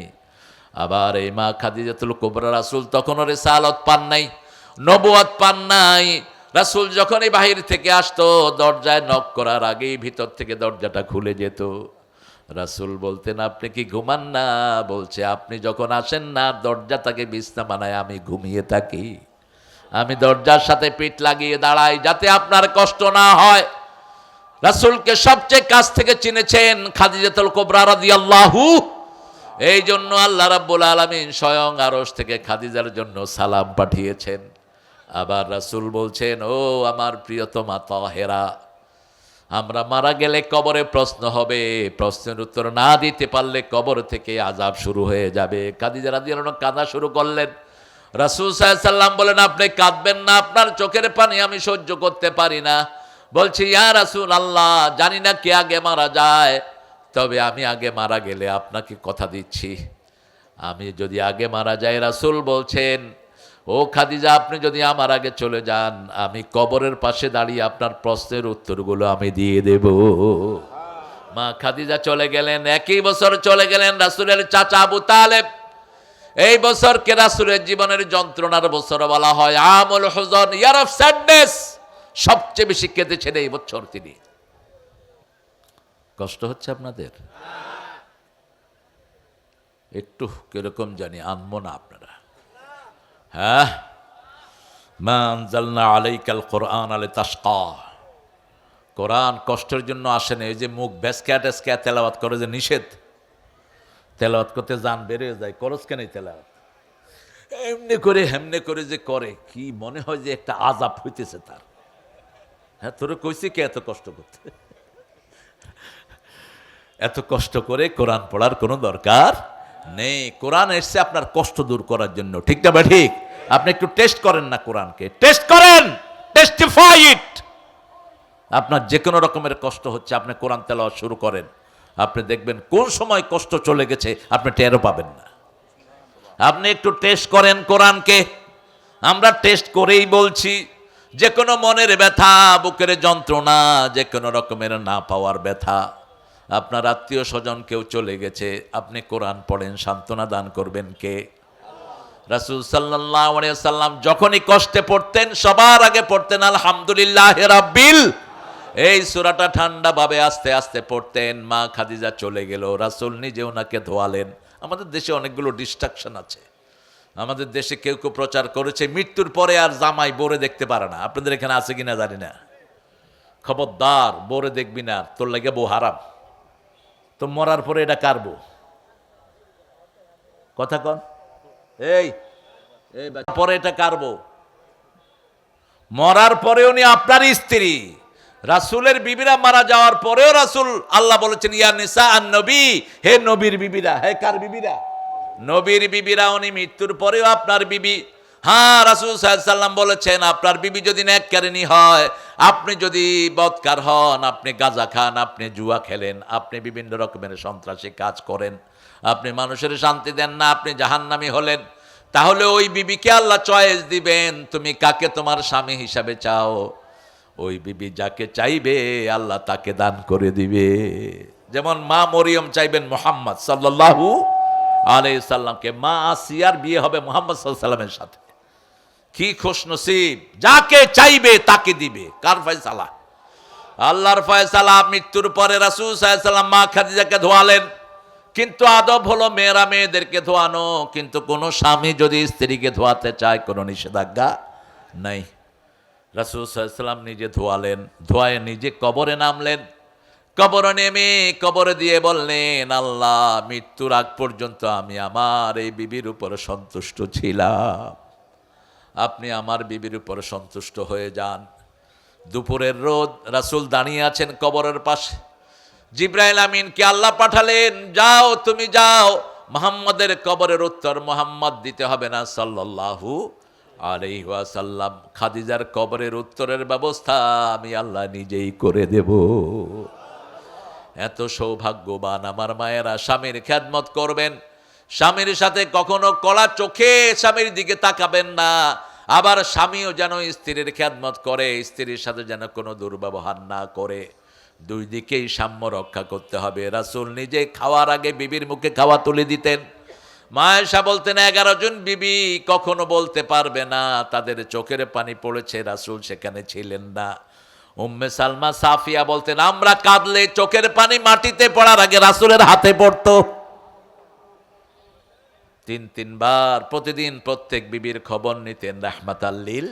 আবার এই মা খাদিজাতুল কুবরা, রাসূল তখনও রিসালাত পান নাই, নবুয়ত পান নাই। রাসূল যখনই বাহির থেকে আসতো দরজায় নক করার আগেই ভিতর থেকে দরজাটা খুলে যেত। রাসূল বলতেন আপনি কি ঘুমান না? বলছে আপনি যখন আসেন না দরজাটাকে বিছনা বানায় আমি ঘুমিয়ে থাকি। আমি দরজার সাথে পিঠ লাগিয়ে দাঁড়াই যাতে আপনার কষ্ট না হয়। রাসূলকে সবচেয়ে কাছ থেকে চিনেছেন খাদিজাতুল কুবরা রাদিয়াল্লাহু। এই জন্য আল্লাহ রাব্বুল আলামিন স্বয়ং আরশ থেকে খাদিজার জন্য সালাম পাঠিয়েছেন। আবার রাসূল বলছেন ও আমার প্রিয়তমা তাহেরা, আমরা মারা গেলে কবরে প্রশ্ন হবে, প্রশ্নের উত্তর না দিতে পারলে কবর থেকে আযাব শুরু হয়ে যাবে। খাদিজা রাদিয়াল্লাহু আনহা কাঁদা শুরু করলেন। রাসূল সাল্লাল্লাহু আলাইহি সাল্লাম বলেন আপনি কাঁদবেন না, আপনার চোখের পানি আমি সহ্য করতে পারি না। বলছি ইয়া রাসূলুল্লাহ, জানি না কে আগে মারা যায়, তবে আমি আগে মারা গেলে আপনাকে কথা দিচ্ছি, আমি যদি আগে মারা যাই, রাসূল বলছেন ও খাদিজা আপনি যদি আমার আগে চলে যান আমি কবরের পাশে দাঁড়িয়ে আপনার প্রশ্নের উত্তরগুলো আমি দিয়ে দেব। মা খাদিজা চলে গেলেন। একই বছর চলে গেলেন রাসূলের চাচা আবু তালেব। এই বছরকে রাসূলের জীবনের যন্ত্রণার বছর বলা হয়, আমুল হুজন, ইয়ার অফ স্যাডনেস। সবচেয়ে বেশি কেঁদেছেন এই বছর তিনি। কষ্ট হচ্ছে আপনাদের? একটু কিরকম জানি আনবো না আপনারা? হ্যাঁ, মা আনজালনা আলাইকাল কোরআন লিতাশকা। কোরআন কষ্টের জন্য আসেন। এই যে মুখ ভেসকা টেসকা তেলাওয়াত করে যে নিষেধ, তেলাওয়াত করতে জান বেড়ে যায়, করস কেন তেলাওয়াত? এমনি করে হেমনে করে যে করে, কি মনে হয় যে একটা আযাব হইতেছে তার। হ্যাঁ, তোরে কইছি কে এত কষ্ট করতে? এত কষ্ট করে কোরআন পড়ার কোনো দরকার নেই। কোরআন এসছে আপনার কষ্ট দূর করার জন্য, ঠিক না? ঠিক। আপনি একটু টেস্ট করেন না, কোরআনকে টেস্ট করেন, টেস্টিফাই ইট। আপনার যে কোনো রকমের কষ্ট হচ্ছে, আপনি কোরআন তেলাওয়াত শুরু করেন, আপনি দেখবেন কোন সময় কষ্ট চলে গেছে আপনি টেরও পাবেন না। আপনি একটু টেস্ট করেন কোরআনকে। আমরা টেস্ট করেই বলছি, যে কোনো মনের ব্যথা, বুকের যন্ত্রণা, যে কোনো রকমের না পাওয়ার ব্যথা, আপনার আত্মীয় স্বজন কেউ চলে গেছে, আপনি কোরআন পড়েন, সান্ত্বনা দান করবেন কে? রাসূল সাল্লাল্লাহু আলাইহি ওয়াসাল্লাম যখনই কষ্টে পড়তেন সবার আগে পড়তেন আলহামদুলিল্লাহি রাব্বিল। এই সূরাটা ঠান্ডা ভাবে আস্তে আস্তে পড়তেন। মা খাদিজা চলে গেল, রাসূল নিজে ওনাকে ধোয়ালেন। আমাদের দেশে অনেকগুলো ডিস্ট্রাকশন আছে। আমাদের দেশে কেউ কেউ প্রচার করেছে মৃত্যুর পরে আর জামাই বোরে দেখতে পারে না। আপনাদের এখানে আছে কিনা জানি না। খবরদার, বোরে দেখবি না, তোর লাগে বউ হারাম। তো মরার পরে এটা কার বউ? কথা কন। এই পরে এটা কারবো মরার পরে উনি আপনার স্ত্রী। রাসূলের বিবিরা মারা যাওয়ার পরেও রাসূল আল্লাহ বলেছেন ইয়া নিসা আন নবী, হে নবীর বিবিরা। হে কার বিবিরা? নবীর বিবিরা। উনি মৃত্যুর পরেও আপনার বিবি। হ্যাঁ, রাসূল সাল্লাল্লাহু আলাইহি ওয়াসাল্লাম বলেছেন আপনার বিবি যদি নেককারিনী হয়, আপনি যদি বদকার হন, আপনি গাঁজা খান, আপনি জুয়া খেলেন, আপনি বিভিন্ন রকমের সন্ত্রাসী কাজ করেন, আপনি মানুষের শান্তি দেন না, আপনি জাহান্নামী হলেন, তাহলে ওই বিবিকে আল্লাহ চয়েস দিবেন তুমি কাকে তোমার স্বামী হিসাবে চাও। ওই বিবি যাকে চাইবে আল্লাহ তাকে দান করে দিবে। যেমন মা মরিয়ম চাইবেন মুহাম্মদ সাল্লাল্লাহু আলাইহি সাল্লামকে, মা আসিয়ার বিয়ে হবে মুহাম্মদ সাল্লাল্লাহু আলাইহি সাল্লামের সাথে। কি খুশনসিব, যাকে চাইবে তাকে দিবে। কার ফয়সালা? আল্লাহর ফয়সালা। মৃত্যুর পরে রাসূল সাল্লাল্লাহু আলাইহি সাল্লাম মা খাদিজাকে ধোয়ালেন, কিন্তু আদব হলো মেয়েরা মেয়েদেরকে ধোয়ানো, কিন্তু কোনো স্বামী যদি স্ত্রীকে ধোয়াতে চায় কোনো নিষেধাজ্ঞা নাই। রাসূল সাল্লাল্লাহু আলাইহি সাল্লাম নিজে ধোয়ালেন, ধোয়ায় নিজে কবরে নামলেন। কবরে নেমে কবরে দিয়ে বললেন আল্লাহ, মৃত্যুর আগ পর্যন্ত আমি আমার এই বিবির উপর সন্তুষ্ট ছিলাম, আপনি আমার বিবির উপর সন্তুষ্ট হয়ে যান। দুপুরের রোদ, রাসূল দাঁড়িয়ে আছেন কবরের পাশে। জিবরাইল আমিনকে আল্লাহ পাঠালেন, যাও তুমি যাও, মুহাম্মাদের কবরের উত্তর মুহাম্মদ দিতে হবে না সাল্লাল্লাহু আলাইহি ওয়াসাল্লাম, খাদিজার কবরের উত্তরের ব্যবস্থা আমি আল্লাহ নিজেই করে দেব। এত সৌভাগ্যবান আমার মায়েরা, স্বামীর খেদমত করবেন, স্বামীর সাথে কখনো কড়া চোখে স্বামীর দিকে তাকাবেন না। আবার স্বামীও যেন স্ত্রীর খেদমত করে, স্ত্রীর সাথে যেন কোনো দুর্ব্যবহার না করে। দুই দিকেই সাম্য রক্ষা করতে হবে। রাসূল নিজে খাওয়ার আগে বিবির মুখে খাওয়া তুলে দিতেন। মা আয়েশা বলতেন 11 জন বিবি কখনো বলতে পারবে না তাদের চোখের পানি পড়েছে, রাসূল সেখানে ছিলেন না। উম্মে সালমা সাফিয়া বলতেন আমরা কাঁদলে চোখের পানি মাটিতে পড়ার আগে রাসূলের হাতে পড়তো। 3-3 বার প্রতিদিন প্রত্যেক বিবির খবর নিতেন রাহমাতাল লিল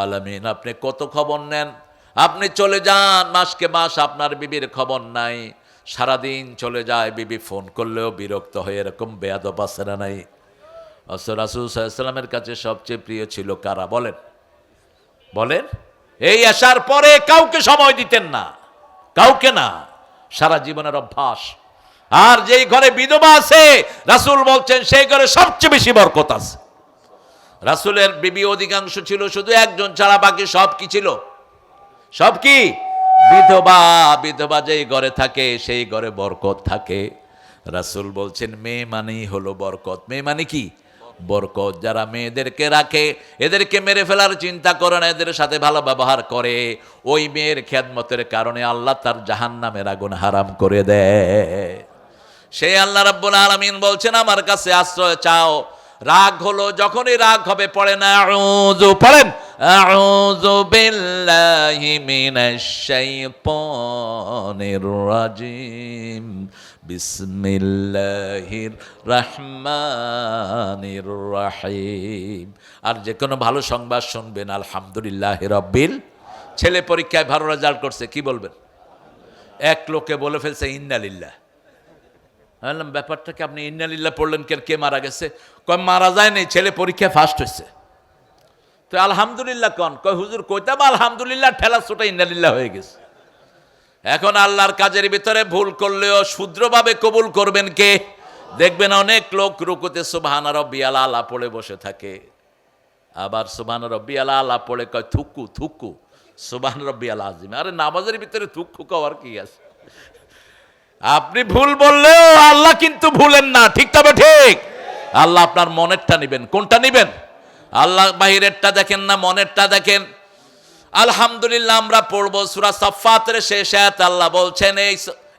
আলামিন। আপনি কত খবর নেন? আপনি চলে যান মাসকে মাস, আপনার বিবির খবর নাই, সারাদিন চলে যায়, বিবি ফোন করলেও বিরক্ত হয়ে, এরকম বেয়াদব আছে না নাই? রাসূল সাল্লাল্লাহু আলাইহি ওয়াসাল্লামের কাছে সবচেয়ে প্রিয় ছিল কারা বলেন? বলেন। এই আসার পরে কাউকে সময় দিতেন না, কাউকে না, সারা জীবনের অভ্যাস। আর যেই ঘরে বিধবা আছে রাসূল বলছেন সেই ঘরে সবচেয়ে বেশি বরকত আছে। রাসূলের বিবি অধিকাংশ ছিল শুধু একজন ছাড়া, বাকি সব কি ছিল? সব কি? বিধবা। বিধবা যেই ঘরে থাকে সেই ঘরে বরকত থাকে। রাসূল বলছেন মেয়ে মানেই হলো বরকত। মেয়ে মানে কি? বরকত। যারা মেয়েদেরকে রাখে, এদেরকে মেরে ফেলার চিন্তা করে না, এদের সাথে ভালো ব্যবহার করে, ওই মেয়ের খেদমতের কারণে আল্লাহ তার জাহান্নামের আগুন হারাম করে দেয়। সেই আল্লাহ রাব্বুল আলামিন বলছেন আমার কাছে আশ্রয় চাও। রাগ হলো, যখনই রাগ হবে পড়ে না আউযু, পড়েন আউযু বিল্লাহি মিনাশ শাইতানির রাজিম, বিসমিল্লাহির রহমানির রহিম। আর যে কোনো ভালো সংবাদ শুনবেন আলহামদুলিল্লাহি রাব্বিল। ছেলে পরীক্ষায় ভালো রেজাল্ট করছে, কি বলবেন? এক লোকে বলে ফেলছে ইন্নালিল্লাহ। বললাম ব্যাপারটাকে আপনি ইন্নালিল্লাহ পড়লেন, কে মারা গেছে? কয় মারা যায় নাই, ছেলে পরীক্ষায় ফার্স্ট হয়েছে। তো আলহামদুলিল্লাহ কন? কয় হুজুর কইতাম আলহামদুলিল্লাহ, ঠেলা ছোটা ইন্নালিল্লাহ হয়ে গেছে। এখন আল্লাহর কাজের ভিতরে ভুল করলেও শুদ্রভাবে কবুল করবেন কে? দেখবেন অনেক লোক রুকুতে সুবহান রাব্বিয়াল আলা পড়ে বসে থাকে, আবার সুবহান রাব্বিয়াল আলা পড়ে কয় থুকু থুকু সুবহান রাব্বিয়াল আযীম। আরে নামাজের ভিতরে থুকু কওয়ার কি আছে? আপনি ভুল বললেও আল্লাহ কিন্তু ভুলেন না, ঠিক তবে ঠিক। আল্লাহ আপনার মনেরটা নিবেন। কোনটা নিবেন? আল্লাহ বাহিরেরটা দেখেন না, মনেরটা দেখেন। আলহামদুলিল্লাহ আমরা পড়বো সূরা সাফফাতের শেষ আয়াত। আল্লাহ বলছেন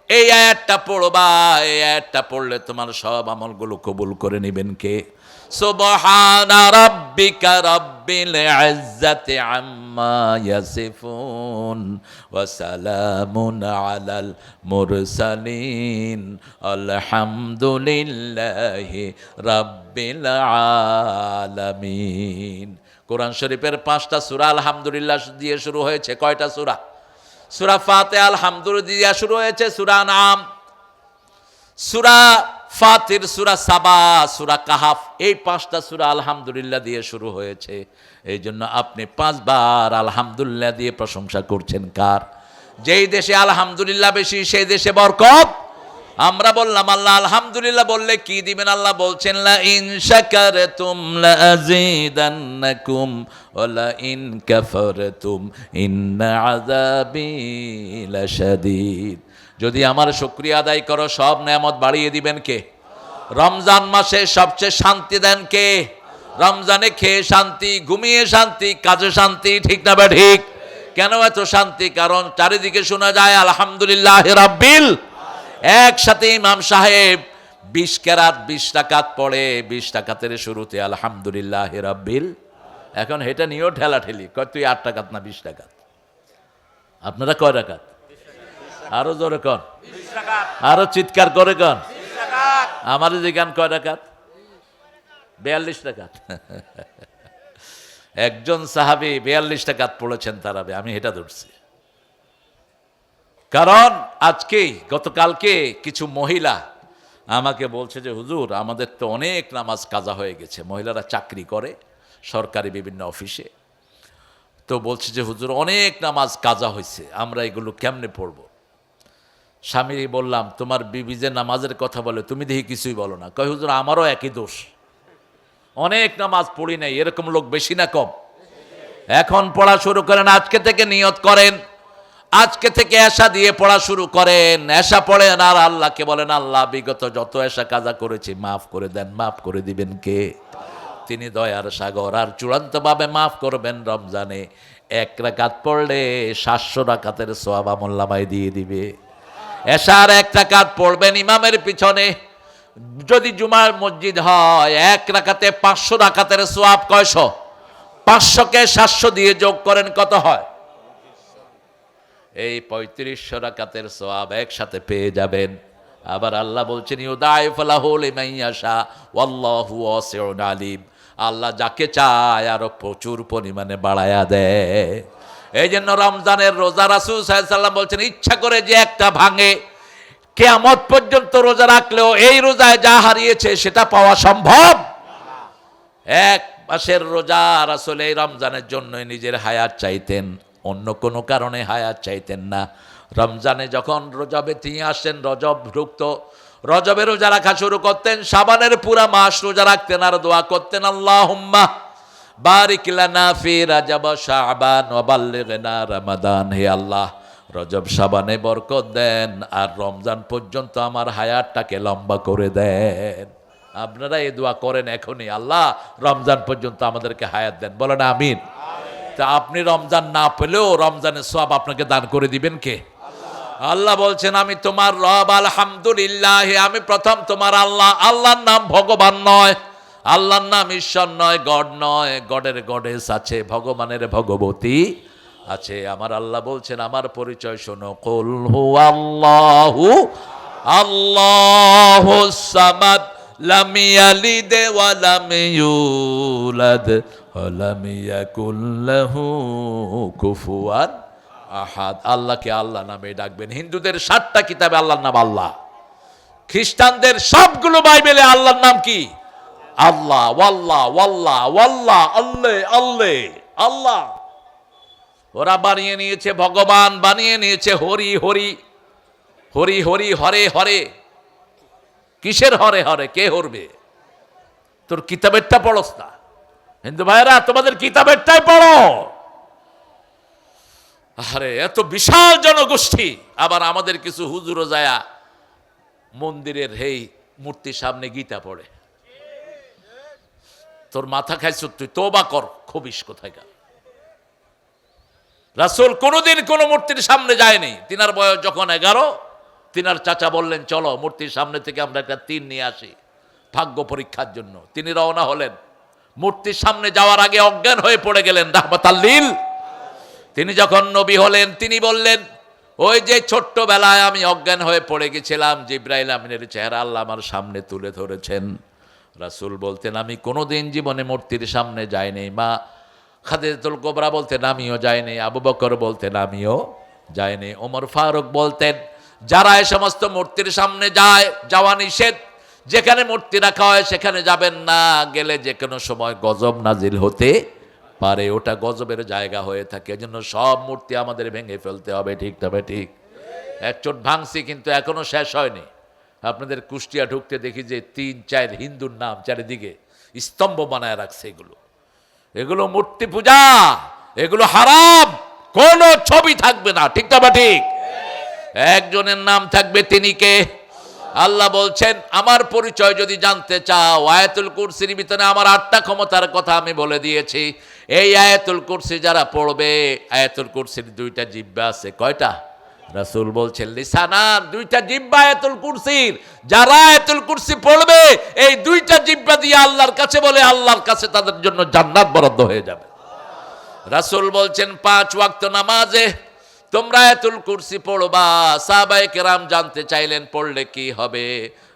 এই আয়াতটা পড়বা, এই আয়াতটা পড়লে তোমার সব আমলগুলো কবুল করে নেবেন কে? সুবহানা রাব্বিকা রাব্বিল ইজ্জাতি আম্মা ইয়াসিফুন ওয়া সালামুন আলাল মুরসালিন আলহামদুলিল্লাহি রাব্বিল আলামিন। কোরআন শরীফের 5টা সূরা আলহামদুলিল্লাহ দিয়ে শুরু হয়েছে। কয়টা সূরা? সূরা ফাতিহা আলহামদুলিল্লাহ দিয়ে শুরু হয়েছে, সূরা আনআম, সূরা ফাতির, সূরা সাবা, সূরা কাহাফ, এই 5টা সূরা আলহামদুলিল্লাহ দিয়ে শুরু হয়েছে। এই জন্য আপনি 5 বার আলহামদুলিল্লাহ দিয়ে প্রশংসা করছেন কার? যেই দেশে আলহামদুলিল্লাহ বেশি সেই দেশে বরকত। আমরা বললাম আল্লাহ আলহামদুলিল্লাহ বললে কি দিবেন? আল্লাহ বলছেন লা ইন শাকারতুম লা আযীদান্নাকুম ওয়া লা ইন কাফারতুম ইন্না আযাবি লাশাদীদ। যদি আমার শুকরিয়া আদায় করো সব নেয়ামত বাড়িয়ে দিবেন কে? রমজান মাসে সবচেয়ে শান্তি দেন কে? রমজানে খেয়ে শান্তি, ঘুমিয়ে শান্তি, কাজে শান্তি, ঠিক না বা ঠিক? কেন এত শান্তি? কারণ চারিদিকে শোনা যায় আলহামদুলিল্লাহ রাব্বিল। একসাথে ইমাম সাহেব 20 কেরাত 20 রাকাত পড়ে, 20 রাকাতের শুরুতে আলহামদুলিল্লাহ রাব্বিল। এখন এটা নিয়েও ঠেলাঠেলি, কয় তুই 8 রাকাত না 20 রাকাত? আপনারা কয় রাকাত? আরো জোরে কন, আরো চিৎকার করে কন। আমার যে গান কয় রাকাত? 42 রাকাত। একজন সাহাবী 42 রাকাত পড়েছেন তারাবি, আমি এটা ধরছি। কারণ আজকেই গতকালকে কিছু মহিলা আমাকে বলছে যে হুজুর আমাদের তো অনেক নামাজ কাজা হয়ে গেছে। মহিলারা চাকরি করে সরকারি বিভিন্ন অফিসে, তো বলছে যে হুজুর অনেক নামাজ কাজা হয়েছে, আমরা এগুলো কেমনে পড়ব? স্বামী বললাম তোমার বিবি যে নামাজের কথা বলে তুমি দেখি কিছুই বলো না। কয় হুজুর আমারও একই দোষ, অনেক নামাজ পড়ি নাই। এরকম লোক বেশি না কম? এখন পড়া শুরু করেন, আজকে থেকে নিয়ত করেন, আজকে থেকে এশা দিয়ে পড়া শুরু করেন। এশা পড়েন আর আল্লাহকে বলেন আল্লাহ বিগত যত এশা কাজা করেছি মাফ করে দেন। মাফ করে দিবেন কে? তিনি দয়ার সাগর। আর চূড়ান্তভাবে মাফ করবেন রমজানে। 1 রাকাত পড়লে 700 রাকাতের সওয়াব আমলনামায় দিয়ে দিবে। এশার 1 রাকাত পড়বেন ইমামের পিছনে, যদি জুমার মসজিদ হয় 1 রাকাতে 500 রাকাতের সওয়াব। কয়শো? 500কে 700 দিয়ে যোগ করেন কত হয়? এই 3500 রাকাতের সওয়াব একসাথে পেয়ে যাবেন। আবার আল্লাহ বলছেন ইউদাইফু লাহু লিমান ইয়াশা ওয়াল্লাহু ওয়াসিউন আলিম। আল্লাহ যাকে চায় আরো প্রচুর পরিমাণে বাড়ায়া দেয়। এই জন্য রমজানের রোজা রাসূল সাল্লাল্লাহু আলাইহি ওয়াসাল্লাম বলছেন ইচ্ছা করে যে একটা ভাঙে, কিয়ামত পর্যন্ত রোজা রাখলেও এই রোজায় যা হারিয়েছে সেটা পাওয়া সম্ভব। 1 মাসের রোজা রাসূল এই রমজানের জন্যই নিজের হায়াত চাইতেন, অন্য কোনো কারণে হায়াত চাইতেন না। রমজানে যখন রজবে তিনি আসেন, রজব ঢুকত, রজবে রোজা রাখা শুরু করতেন, শাবানের পুরা মাস রোজা রাখতেন আর দোয়া করতেন আল্লাহুম্মা বারিক লানা ফি রাজব শাবান ওয়া বাল্লিগনা রমাদান। হে আল্লাহ রজব শাবানে বরকত দেন আর রমজান পর্যন্ত আমার হায়াতটাকে লম্বা করে দেন। আপনারা এই দোয়া করেন এখনই, আল্লাহ রমজান পর্যন্ত আমাদেরকে হায়াত দেন। বলেন আমিন। তা আপনি রমজান না পেলেও রমজানের সওয়াব আপনাকে দান করে দিবেন কে? আল্লাহ বলছেন আমি তোমার রব আলহামদুলিল্লাহ, আমি প্রথম তোমার আল্লাহ। আল্লাহর নাম ভগবান নয়, আল্লাহর নাম ঈশ্বর নয়, গড নয়। গডের গডেস আছে, ভগবানের ভগবতী আছে। আমার আল্লাহ বলছেন আমার পরিচয় শোনো, কুল হুয়াল্লাহু আল্লাহুস সামাদ লাম ইয়ালিদ ওয়া লাম ইউলাদ ওয়া লাম ইয়াকুল লাহু কুফুয়ান আহাদ। আল্লাহকে আল্লাহ নামে ডাকবেন। হিন্দুদের 7টা কিতাবে আল্লাহর নাম আল্লাহ, খ্রিস্টানদের সবগুলো বাইবেলে আল্লাহর নাম কি? আল্লাহ। ওয়াল্লাহ ওয়াল্লাহ ওয়াল্লাহ, আল্লাহ আল্লাহ আল্লাহ। ওরা বানিয়ে নিয়েছে ভগবান, বানিয়ে নিয়েছে হরি হরি হরি হরি, হরে হরে। কিসের হরে হরে? কে হরবে? তোর কিতাবেরটা পড়স না? হিন্দু ভাইরা তোমাদের কিতাবেরটাই পড়ো। আরে এত বিশাল জনগোষ্ঠী, আবার আমাদের কিছু হুজুরও যায়া মন্দিরের হেই মূর্তির সামনে গীতা পড়ে। তোর মাথা খাইছ তুই, তওবা কর। খবিস কোথায়কার। রাসূল কোনোদিন কোনো মূর্তির সামনে যায়নি। তিনার বয়স যখন 11, তিনার চাচা বললেন চলো মূর্তির সামনে থেকে আমরা একটা তীর নিয়ে আসি ভাগ্য পরীক্ষার জন্য। তিনি রওনা হলেন। মূর্তির সামনে যাওয়ার আগে অজ্ঞান হয়ে পড়ে গেলেন রাহমাতাল লিল। তিনি যখন নবী হলেন তিনি বললেন ওই যে ছোট্টবেলায় আমি অজ্ঞান হয়ে পড়ে গেছিলাম, জিবরাইল আমিনের চেহারা আল্লাহ আমার সামনে তুলে ধরেছেন। রাসূল বলতেন আমি কোনোদিন জীবনে মূর্তির সামনে যাইনি। মা খাদিজাতুল কুবরা বলতেন আমিও যাইনি। আবু বকর বলতেন আমিও যাইনি। ওমর ফারুক বলতেন যারা এই সমস্ত মূর্তির সামনে যায়, যাওয়া নিষেধ, যেখানে মূর্তি রাখা হয় সেখানে যাবেন না, গেলে যে কোনো সময় গজব নাজিল হতে পারে, ওটা গজবের জায়গা হয়ে থাকে। এজন্য সব মূর্তি আমাদের ভেঙে ফেলতে হবে, ঠিক তবে ঠিক। এক চোট ভাঙছি কিন্তু এখনো শেষ হয়নি। আপনাদের কুষ্টিয়া ঢুকতে দেখি যে 3-4 হিন্দুর নাম চারিদিকে স্তম্ভ বানায় রাখছে। এগুলো মূর্তি পূজা, এগুলো হারাম। কোন ছবি থাকবে না, ঠিক তবে ঠিক। একজনের নাম থাকবে, তিনি কে? আল্লাহ বলছেন, আমার পরিচয় যদি জানতে চাও, আয়াতুল কুরসির ভিতরে আমার 8টা ক্ষমতার কথা আমি বলে দিয়েছি। এই আয়াতুল কুরসি যারা পড়বে, আয়াতুল কুরসির 2টা জিহ্বা আছে। কয়টা? রাসূল বলছেন লিসানান, 2টা জিহ্বা আয়াতুল কুরসির। যারা আয়াতুল কুরসি পড়বে, এই 2টা জিহ্বা দিয়ে আল্লাহর কাছে বলে, আল্লাহর কাছে তাদের জন্য জান্নাত বরাদ্দ হয়ে যাবে। রাসূল বলছেন 5 ওয়াক্ত নামাজে তোমরা আয়াতুল কুরসি পড়বা। সাহাবায়ে কেরাম জানতে চাইলেন পড়লে কি হবে।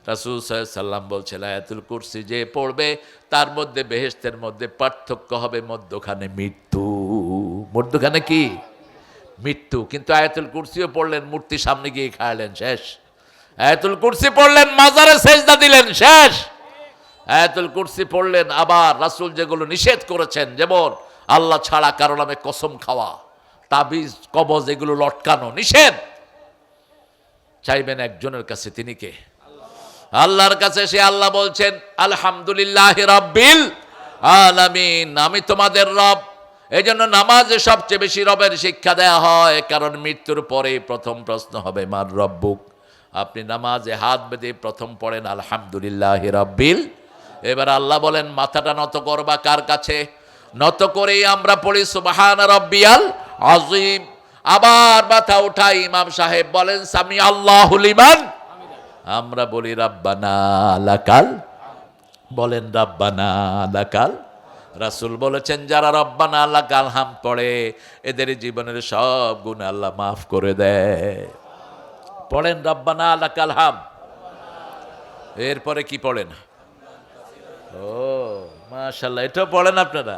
রাসূল সাল্লাল্লাহু আলাইহি সাল্লাম বলছেন, আয়াতুল কুরসি যে পড়বে তার মধ্যে বেহেশতের মধ্যে পার্থক্য হবে, মধ্যখানে মৃত্যু। মধ্যখানে কি? মৃত্যু। কিন্তু আয়াতুল কুরসিও পড়লেন, মূর্তি সামনে গিয়ে খাইলেন, শেষ। আয়াতুল কুরসি পড়লেন, মাজারে সেজদা দিলেন, শেষ। আয়াতুল কুরসি পড়লেন, আবার রাসূল যেগুলো নিষেধ করেছেন, যেমন আল্লাহ ছাড়া কারো নামে কসম খাওয়া, তাবিজ কবজ এগুলো লটকানো নিষেধ। চাইবেন একজনের কাছে, তিনি কে? আল্লাহর কাছে। সে আল্লাহ বলছেন, আলহামদুলিল্লাহি রাব্বিল আলামিন, আমি তোমাদের রব। এই জন্য নামাজে সবচেয়ে বেশি রবের শিক্ষা দেয়া হয়, কারণ মৃত্যুর পরে প্রথম প্রশ্ন হবে মার রব্বুক। আপনি নামাজে হাত বেঁধে প্রথম পড়েন আলহামদুলিল্লাহি রাব্বিল। এবার আল্লাহ বলেন, মাথাটা নত করবা কার কাছে? নত করেই আমরা পড়ি সুবহান রাব্বিয়াল আযীম। আবার মাথা উঠাই ইমাম সাহেব বলেন সামি আল্লাহু লিমান। আমরা বলি রাব্বানা লাকাল, বলেন রাব্বানা লাকাল। রাসূল বলেছেন, যারা রব্বানা লাকাল হাম পড়ে এদের জীবনের সব গুনাহ আল্লাহ মাফ করে দেয়। পড়েন রব্বানা লাকাল হাম। এরপরে কি পড়েন? ও মাশাআল্লাহ, এটাও পড়েন আপনারা,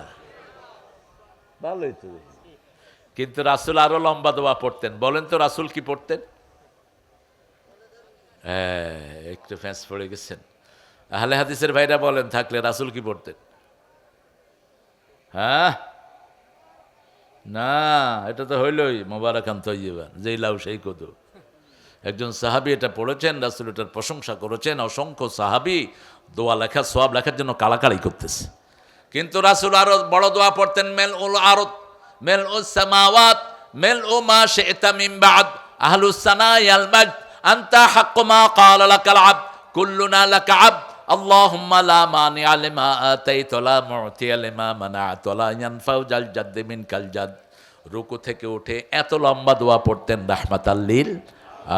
ভালোই তো। কিন্তু রাসূল আরো লম্বা দোয়া পড়তেন। বলেন তো রাসূল কি পড়তেন? হ্যাঁ, একটু ফ্যাঁস পড়ে গেছেন। আহলে হাদিসের ভাইরা বলেন থাকলে, রাসূল কি পড়তেন? হ্যাঁ, না, এটা তো হইলই মোবারকান তয়্যিবান, যেই লাউ সেই কদু। একজন সাহাবী এটা পড়েছেন, রাসূল এটার প্রশংসা করেছেন। অসংখ্য সাহাবী দোয়া লেখা, সওয়াব লেখার জন্য কালাকালি করতেছে। কিন্তু রাসূল আরো বড় দোয়া পড়তেন, মেল উল আরদ মেল উস সামাওয়াত মেল উ মা শি'তা মিন বা'দ আহলুস সানাই আল মাজদ আনতা হাক্কু মা ক্বালা লাকাল আবদ কুল্লুনা লাকা আবদ আল্লাহুম্মা লা মানি'a লিমা আতাইতা লা মু'তিয়া লিমা মানা'তা ওয়া লা ইয়ানফা'ু জাল জাদ্দ মিনকাল জাদ। রুকু থেকে উঠে এত লম্বা দোয়া পড়তেন, রাহমাতাল লিল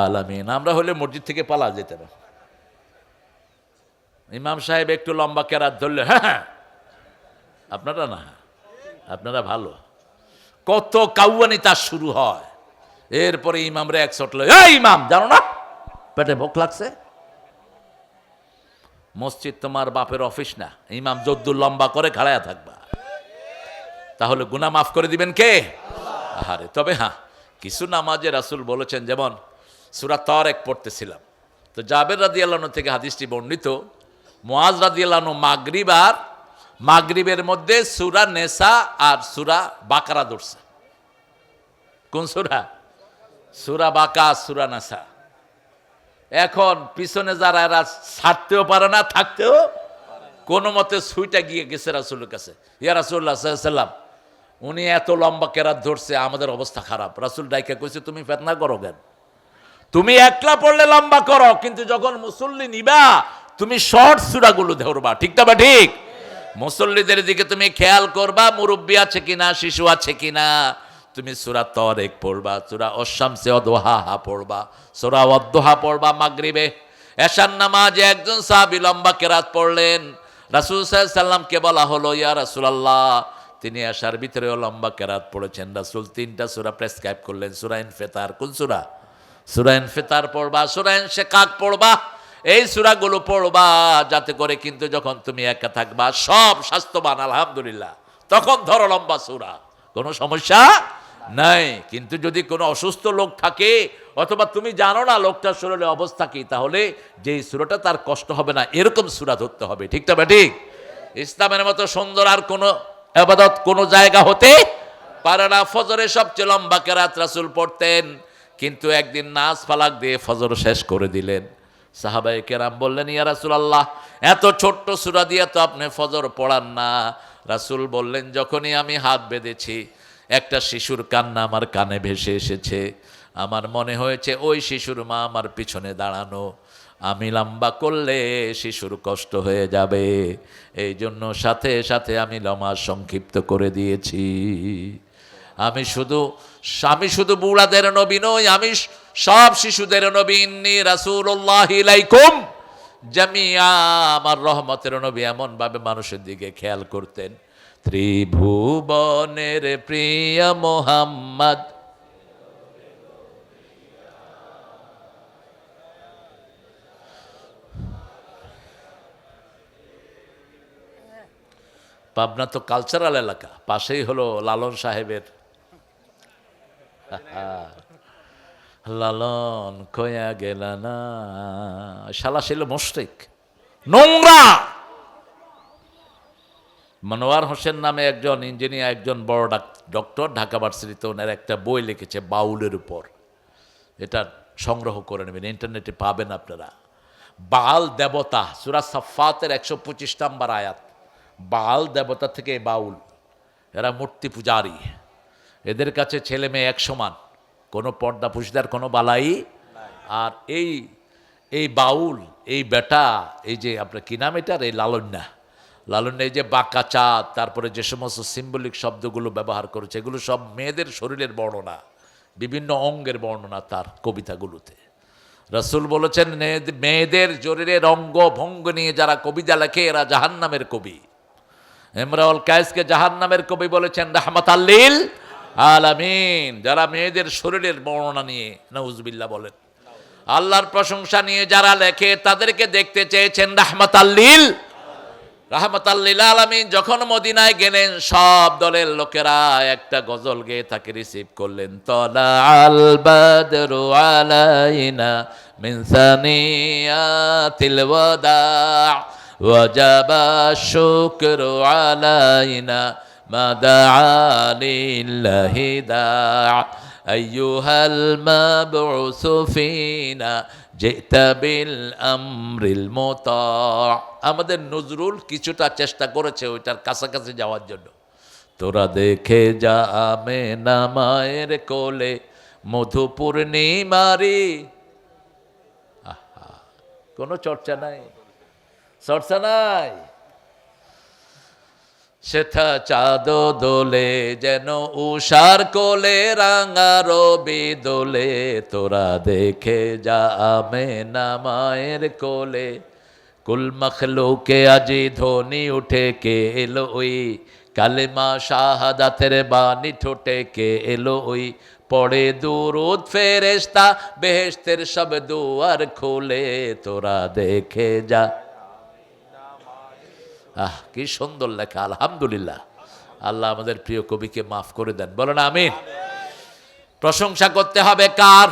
আলামিন। আমরা হলে মসজিদ থেকে পালা যেতে না। ইমাম সাহেব একটু লম্বা কেরাত ধরলে, হ্যাঁ, আপনারা না, আপনারা ভালো। কত কাউয়ানি তার শুরু হয়। এরপরে ইমামরে এক চটল, এই ইমাম জানো না পেটে ভোক লাগছে? মসজিদ তোমার বাপের অফিস না, ইমাম যদ্দুর লম্বা করে খাড়ায়া থাকবা, তাহলে গুনাহ মাফ করে দিবেন কে? আহারে। তবে হ্যাঁ, কিছু নামাজে রাসূল বলেছেন, যেমন সূরা তারিক পড়তেছিলাম, তো জাবের রাদিয়াল্লাহু আনহু থেকে হাদিসটি বর্ণিত, মুআজ রাদিয়াল্লাহু আনহু মাগরিবের মধ্যে সূরা নেসা আর সূরা বাকারা ধরছে। কোন সূরা? সূরা বাকা, সূরা নেসা। এখন পিছনে যারা এরা ছাড়তেও পারে না, থাকতেও কোনো মতে সুইটা গিয়ে গেছে রাসূলের কাছে, ইয়া রাসূলুল্লাহ সাল্লাল্লাহু আলাইহি ওয়াসাল্লাম, উনি এত লম্বা কেরাত ধরছে, আমাদের অবস্থা খারাপ। রাসূল ডাইকা কইছে, তুমি ফিতনা করো কেন? তুমি একলা পড়লে লম্বা করো, কিন্তু যখন মুসল্লি নিবা তুমি শর্ট সূরাগুলো ধরবা, ঠিক না বা ঠিক? মুসল্লিদের দিকে তুমি খেয়াল করবা, মুরব্বী আছে কিনা, শিশু আছে কিনা। তুমি সূরা তারিক পড়বা, সূরা আশ-শামসে ওয়াদুহাহা পড়বা, সূরা ওয়াদুহা পড়বা মাগরিবে। এশার নামাজে একজন সাহাবী লম্বা কেরাত পড়লেন, রাসূল সাল্লাল্লাহু আলাইহি ওয়াসাল্লামকে বলা হলো, ইয়া রাসূলুল্লাহ, তিনি এশার ভিতরেও লম্বা কেরাত পড়েছেন। রাসূল 3টা সূরা প্রেসক্রাইব করলেন। সূরা ইনফিতার, কোন সূরা? সূরা ইনফিতার পড়বা, সূরা ইনশিকাক পড়বা। এই সূরাগুলো পড়বা, যাতে করে কিন্তু যখন তুমি একা থাকবা, সব স্বাস্থ্যবান আলহামদুলিল্লাহ, তখন ধরো লম্বা সূরা, কোনো সমস্যা নাই। কিন্তু যদি কোনো অসুস্থ লোক থাকে, অথবা তুমি জানো না লোকটার শরীরের অবস্থা কি, তাহলে যেই সূরাটা তার কষ্ট হবে না এরকম সূরা ধরতে হবে। ঠিক তবে ঠিক? ইসলামের মতো সুন্দর আর কোনো ইবাদত কোনো জায়গা হতে পারে না। ফজরে সবচেয়ে লম্বা কেরাত রাসূল পড়তেন, কিন্তু একদিন নাস ফালাক দিয়ে ফজর শেষ করে দিলেন। সাহাবায়ে কেরাম বললেন, ইয়া রাসূলুল্লাহ, এত ছোট্ট সূরা দিয়ে তো আপনি ফজর পড়ান না। রাসূল বললেন, যখনই আমি হাত বেঁধেছি একটা শিশুর কান্না আমার কানে ভেসে এসেছে। আমার মনে হয়েছে ওই শিশুর মা আমার পিছনে দাঁড়ানো, আমি লম্বা করলে শিশুর কষ্ট হয়ে যাবে, এই জন্য সাথে সাথে আমি নামাজ সংক্ষিপ্ত করে দিয়েছি। আমি শুধু বুড়াদের নবী নই, আমি সব শিশুদের নবী। ইন্নী রাসূলুল্লাহি ইলাইকুম জামিআ, আমার রহমতের নবী এমন ভাবে মানুষের দিকে খেয়াল করতেন। ত্রিভুবনের প্রিয় মুহাম্মদ, পাবনা তো কালচারাল এলাকা, পাশেই হলো লালন সাহেবের। লালন কয়া গেল না, শালা ছিল মুশরিক, নোংরা। মনোয়ার হোসেন নামে একজন ইঞ্জিনিয়ার, একজন বড় ডক্টর, ঢাকা ভার্সিটিতে ওনার একটা বই লিখেছে বাউলের উপর। এটা সংগ্রহ করে নেবেন, ইন্টারনেটে পাবেন আপনারা। বাল দেবতা, সূরা সাফফাতের 125 নম্বর আয়াত। বাল দেবতা থেকে বাউল, এরা মূর্তি পূজারী, এদের কাছে ছেলে মেয়ে এক সমান, কোনো পর্দা পুশদার কোনো বালাই। আর এই বাউল, এই বেটা, এই যে আপনার কি নাম এটার, এই লালন্যা, এই যে বাঁকা চাঁদ, তারপরে যে সমস্ত সিম্বলিক শব্দগুলো ব্যবহার করেছে, এগুলো সব মেয়েদের শরীরের বর্ণনা, বিভিন্ন অঙ্গের বর্ণনা তার কবিতাগুলোতে। রাসূল বলেছেন, মেয়েদের শরীরের অঙ্গ ভঙ্গ নিয়ে যারা কবিতা লেখে এরা জাহান্নামের কবি। ইমরাউল কায়েসকে জাহান্নামের কবি বলেছেন রাহমাতাল লিল আলামিন। যারা মেয়েদের শরীরের বর্ণনা নিয়ে, নাউজুবিল্লাহ বলেন, আল্লাহর প্রশংসা নিয়ে যারা লেখে তাদেরকে দেখতে চেয়েছেন রাহমাতাল লিল আলামিন। যখন মদিনায় গেলেন সব দলের লোকেরা একটা গজল গেয়ে তাকে রিসিভ করলেন। তলা আল বাদরু আলাইনা মিন সানিয়াতিল ওয়াদা ওয়াজাবা শুকরু আলাইনা মা দাআ লিল্লাহি দাআ আইয়ুহাল মাবউসু ফিনা জিতা বিল আমরিল মুতা। আমাদের নজরুল কিছুটা চেষ্টা করেছে ওইটার কাছাকাছি যাওয়ার জন্য। তোরা দেখে যা আমেনা মায়ের কোলে মধু পূর্ণিমারি। কোনো চর্চা নাই, চর্চা নাই। সেথা চাঁদ দোলে যেন উষার কোলে, রাঙা রবি দোলে তোরা দেখে যা আমেনা মায়ের কোলে। কুল মখলুকে আজি ধ্বনি উঠে কে এলো ওই, কালেমা শাহাদাতের বাণী ঠোঁটে কে এলো ওই। পড়ে দুরুদ ফেরেশতা বেহেশতের সব দুয়ার খুলে, তোরা দেখে যা। কি সুন্দর লেখা, আলহামদুলিল্লাহ। আল্লাহ আমাদের প্রিয় কবিকে মাফ করে দেন, বলেন আমিন। প্রশংসা করতে হবে কার?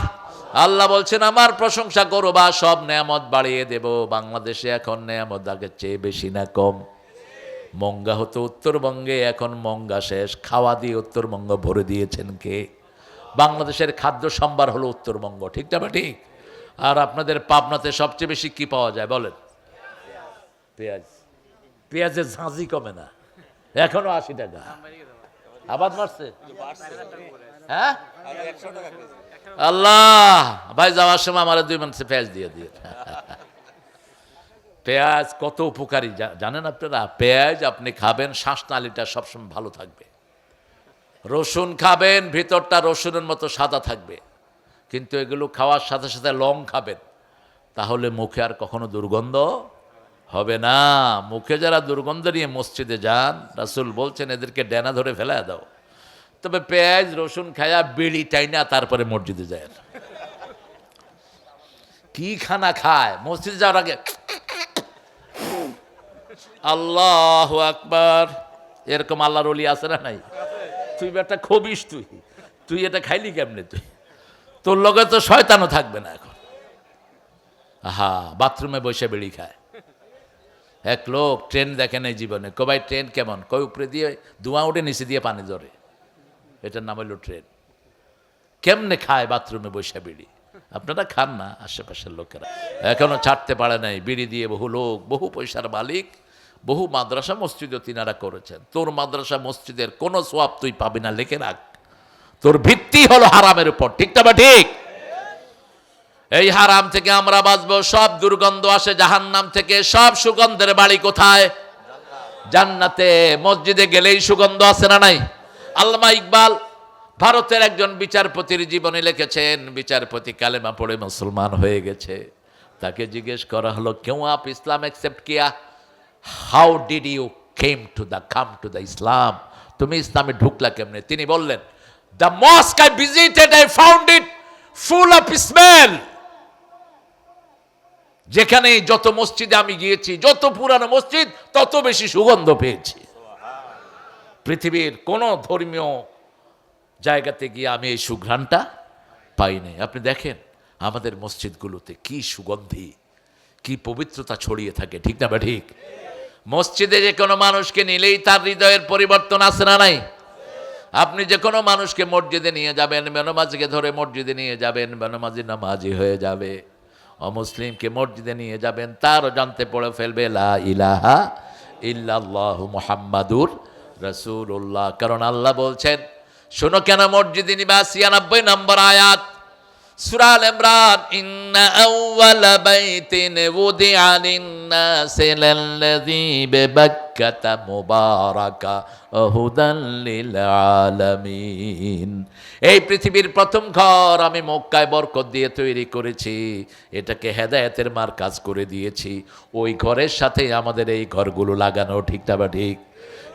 আল্লাহ বলছেন আমার প্রশংসা করবা সব নেয়ামত বাড়িয়ে দেব। বাংলাদেশে এখন নেয়ামত আগের চেয়ে বেশি না কম? মঙ্গা হতো উত্তরবঙ্গে, এখন মঙ্গা শেষ, খাওয়া দিয়ে উত্তরবঙ্গ ভরে দিয়েছেন কে? বাংলাদেশের খাদ্য সম্ভার হলো উত্তরবঙ্গ, ঠিক না ঠিক? আর আপনাদের পাবনাতে সবচেয়ে বেশি কি পাওয়া যায় বলেন? পেঁয়াজ। পেঁয়াজের ঝাঁঝি কমে না, এখনো 80 টাকা। আবাদ মারছে, হ্যাঁ? আল্লাহ ভাই যাওয়ার সময় আমার 2 মাসে পেঁয়াজ দিয়ে দিয়ে। পেঁয়াজ কত উপকারী জানেন আপনারা? পেঁয়াজ আপনি খাবেন, শ্বাসনালীটা সবসময় ভালো থাকবে। রসুন খাবেন, ভিতরটা রসুনের মতো সাদা থাকবে। কিন্তু এগুলো খাওয়ার সাথে সাথে লং খাবেন, তাহলে মুখে আর কখনো দুর্গন্ধ হবে না। মুখে যারা দুর্গন্ধ নিয়ে মসজিদে যান, রাসূল বলছেন এদেরকে ডেনা ধরে ফেলা দাও। তবে পেঁয়াজ রসুন খায়া বিড়ি টাইনা তারপরে মসজিদে যায়। কি খানা খায় মসজিদে যাওয়ার আগে, আল্লাহু আকবার, এরকম আল্লাহর ওলি আছে না নাই? তুই একটা খবিস, তুই এটা খাইলি কেমনে? তোর লগে তো শয়তানও থাকবে না এখন। আহা, বাথরুমে বসে বিড়ি খায়। এক লোক ট্রেন দেখে নাই জীবনে, ভাই ট্রেন কেমন, কয় উপরে দিয়ে ধোঁয়া উঠে নিচে দিয়ে পানি ঝরে, এটার নাম হইল ট্রেন। কেমনে খায় বাথরুমে বসে বিড়ি? আপনারা খান না, আশেপাশের লোকেরা এখনো ছাড়তে পারে নাই। বিড়ি দিয়ে বহু লোক, বহু পয়সার মালিক, বহু মাদ্রাসা মসজিদও তিনারা করেছেন। তোর মাদ্রাসা মসজিদের কোনো সোয়াব তুই পাবি না, লিখে রাখ। তোর ভিত্তি হলো হারামের উপর, ঠিক না বা ঠিক? এই হারাম থেকে আমরা বাঁচবো। সব দুর্গন্ধ আসে জাহান্নাম থেকে, সব সুগন্ধের বাড়ি কোথায়? জান্নাতে। মসজিদে গেলেই সুগন্ধ আছে না নাই? আল্লামা ইকবাল ভারতের একজন বিচারপতির জীবনে লিখেছেন, বিচারপতি কালেমা পড়ে মুসলমান হয়ে গেছে। তাকে জিজ্ঞেস করা হলো, কেউ আপ ইসলাম একসেপ্ট কিয়া? How did you come to the Islam? তুমি ইসলামে ঢুকলা কেমনে? তিনি বললেন, the mosque I visited I found it full of smell. যেখানে যত মসজিদে আমি গিয়েছি, যত পুরানো মসজিদ, তত বেশি সুগন্ধ পেয়েছি। পৃথিবীর কোন ধর্মীয় জায়গাতে গিয়ে আমি এই সুঘ্রাণটা পাই নাই। আপনি দেখেন আমাদের মসজিদগুলোতে কি সুগন্ধি, কি পবিত্রতা ছড়িয়ে থাকে, ঠিক না বা ঠিক? মসজিদে যে কোনো মানুষকে নিলেই তার হৃদয়ের পরিবর্তন আসে না নাই? আপনি যে কোনো মানুষকে মসজিদে নিয়ে যাবেন, বেনমাজিকে ধরে মসজিদে নিয়ে যাবেন, বেনমাজি নামাজি হয়ে যাবে। অমুসলিমকে মসজিদে নিয়ে যাবেন, তারও জানতে পড়ে ফেলবে লা ইলাহা ইল্লাল্লাহু মুহাম্মাদুর রাসূলুল্লাহ। কারণ আল্লাহ বলছেন, শোনো কেন মসজিদে নিবা। ৯৬ নম্বর আয়াত সূরা আল ইমরান, ইন্না আউওয়ালা বাইতিন উদিআ লিন-নাসি লাল্লাযী বিবাক্কাতা মুবারাকা ওয়া হুদাল লিল আলামিন। এই পৃথিবীর প্রথম ঘর আমি মক্কায় বরকত দিয়ে তৈরি করেছি, এটাকে হেদায়েতের মারকাজ করে দিয়েছি। ওই ঘরের সাথে আমাদের এই ঘরগুলো লাগানো, ঠিক না বা ঠিক?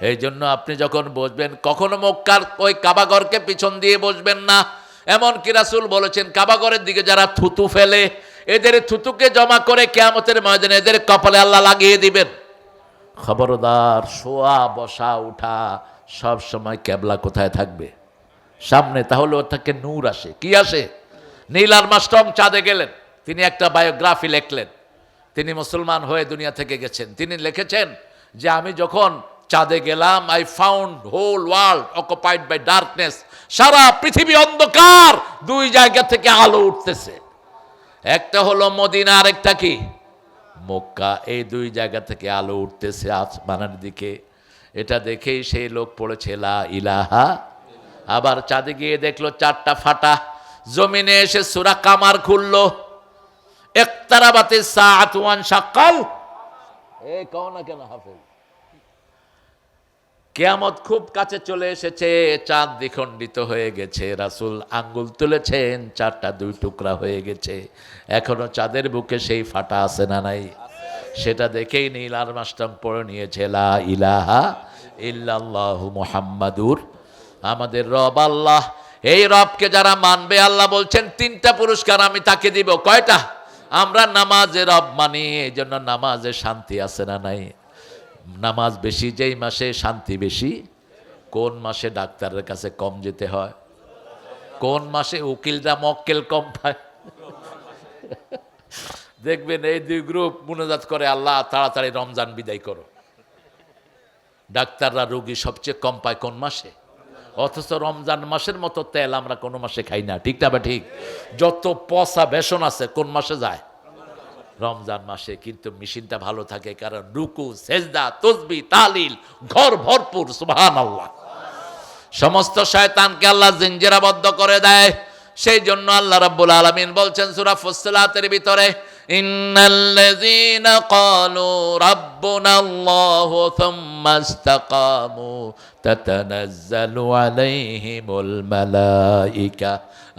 এই জন্য আপনি যখন বসবেন, কখনো মক্কার ওই কাবাঘরকে পিছন দিয়ে বসবেন না। এমনকি রাসূল বলেছেন, কাবাঘরের দিকে যারা থুতু ফেলে, এদের থুতুকে জমা করে কিয়ামতের ময়দানে এদের কপালে আল্লাহ লাগিয়ে দিবেন। খবরদার, শোয়া বসা উঠা সব সময় কেবলা কোথায় থাকবে? সামনে। তাহলে ওর থেকে নূর আসে। কি আসে? নীল আর্মস্ট্রং চাঁদে গেলেন, তিনি একটা বায়োগ্রাফি লিখলেন। তিনি মুসলমান হয়ে দুনিয়া থেকে গেছেন। তিনি লিখেছেন যে আমি যখন চাঁদে গেলাম, I found whole world occupied by darkness. সারা পৃথিবী অন্ধকার, দুই জায়গা থেকে আলো উঠতেছে। একটা হলো মদিনা, আর একটা কি? মক্কা। এই দুই জায়গা থেকে আলো উঠতেছে আসমানের দিকে। এটা দেখেই সেই লোক পড়েছে লা ইলাহা। আবার চাঁদে গিয়ে দেখলো চারটা ফাটা। জমিনে এসে সূরা কামার খুললো, ইকতারাবাতিস সাআতু ওয়ান শাক্কাল। এই কও না কেন হাফেজ? কিয়ামত খুব কাছে চলে এসেছে, চাঁদ দ্বিখণ্ডিত হয়ে গেছে। রাসূল আঙ্গুল তুলেছেন, চারটা দুই টুকরা হয়ে গেছে। এখনো চাঁদের বুকে সেই ফাটা আছে না নাই? সেটা দেখেই নীল আর্মস্ট্রং পড়ে নিয়েছে লা ইলাহা ইল্লাল্লাহু মুহাম্মাদুর। আমাদের রব আল্লাহ। এই রবকে যারা মানবে, আল্লাহ বলছেন তিনটা পুরস্কার আমি তাকে দিব। কয়টা? আমরা নামাজে রব মানি, এই জন্য নামাজে শান্তি আছে না নাই? নামাজ বেশি যেই মাসে শান্তি বেশি। কোন মাসে ডাক্তারের কাছে কম যেতে হয়? কোন মাসে উকিলরা মক্কেল কম পায়? দেখবেন এই দুই গ্রুপ মুনাজাত করে, আল্লাহ তাড়াতাড়ি রমজান বিদায় করো। ডাক্তাররা রোগী সবচেয়ে কম পায় কোন মাসে? অথচ রমজান মাসের মতো তেল আমরা কোনো মাসে খাই না, ঠিক না বা ঠিক? যত পচা বেসন আছে কোন মাসে যায়? রমজান মাসে। কিন্তু মেশিনটা ভালো থাকে, কারণ রুকু, সেজদা, তাসবিহ, তাহলিল ঘর ভরপুর। সুবহানাল্লাহ। সমস্ত শয়তানকে আল্লাহ জিঞ্জিরাবদ্ধ করে দেয়। সেই জন্য আল্লাহ রাব্বুল আলামিন বলছেন সূরা ফুসসিলাতের ভিতরে, ইন্নাল্লাযীনা ক্বালু রাব্বুনাল্লাহু থুম্মা ইসতাকামু তাতানাজ্জালু আলাইহিমুল মালায়েকা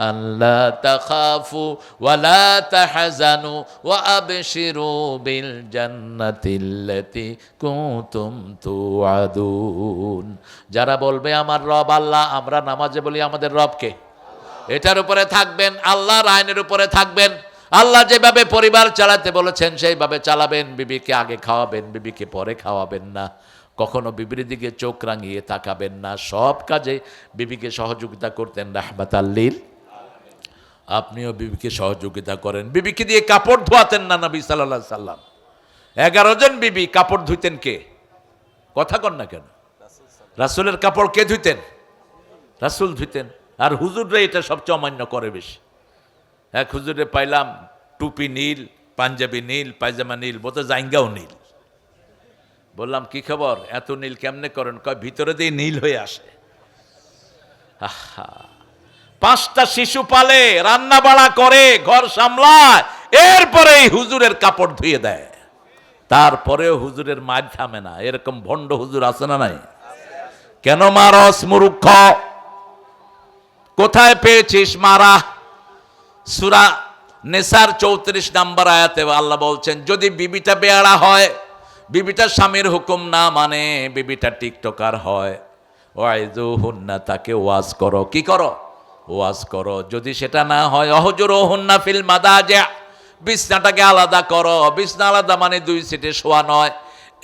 আল্লা তাখাফু ওয়া লা তাহজানু ওয়া আবশিরু বিল জান্নাতিল্লাতী কুনতুম তুআদুন। যারা বলবে আমার রব আল্লাহ, আমরা নামাজে বলি আমাদের রবকে, এটার উপরে থাকবেন, আল্লাহর আইনের উপরে থাকবেন। আল্লাহ যেভাবে পরিবার চালাতে বলেছেন সেইভাবে চালাবেন। বিবিকে আগে খাওয়াবেন, বিবিকে পরে খাওয়াবেন না। কখনো বিবির দিকে চোখ রাঙিয়ে তাকাবেন না। সব কাজে বিবিকে সহযোগিতা করতেন রাহমাতাল লিল আপনিও বিবিকে সহযোগিতা করেন। বিবিকে দিয়ে কাপড় ধোয়াতেন না নবী সাল্লাল্লাহু আলাইহি সাল্লাম। 11 জন বিবি, কাপড় ধুইতেন কে? কথা কন না কেন? রাসূলের কাপড় কে ধুইতেন? রাসূল ধুইতেন। আর হুজুররা এটা সবচেয়ে অমান্য করে বেশি। এক হুজুরে পাইলাম টুপি নীল, পাঞ্জাবি নীল, পায়জামা নীল, বোধ জাইঙ্গাও নীল। বললাম কি খবর, এত নীল কেমনে করেন? কয় ভিতরে দিয়ে নীল হয়ে আসে। আহা, 5টা শিশু পালে, রান্না বাড়া করে, ঘর সামলায়, এরপরে হুজুরের কাপড় ধুয়ে দেয়। তারপরেও হুজুরের মার থামে না। এরকম ভণ্ড হুজুর আছে না নাই? কেন মারস মূর্খ? কোথায় পেয়েছিস মারা? সূরা নেসার 34 নম্বর আয়াতে আল্লাহ বলছেন, যদি বিবিটা বেয়াড়া হয়, বিবিটা স্বামীর হুকুম না মানে, বিবিটা টিকটকার হয়, ওয়াইযুহুন্না, তাকে ওয়াজ করো। কি করো? ওয়াজ করো। যদি সেটা না হয়, অহজুরুহুন্না ফিল মাদাজি', বিছনাটাকে আলাদা করো। বিছনা আলাদা মানে 2 সিটে শোয়া নয়,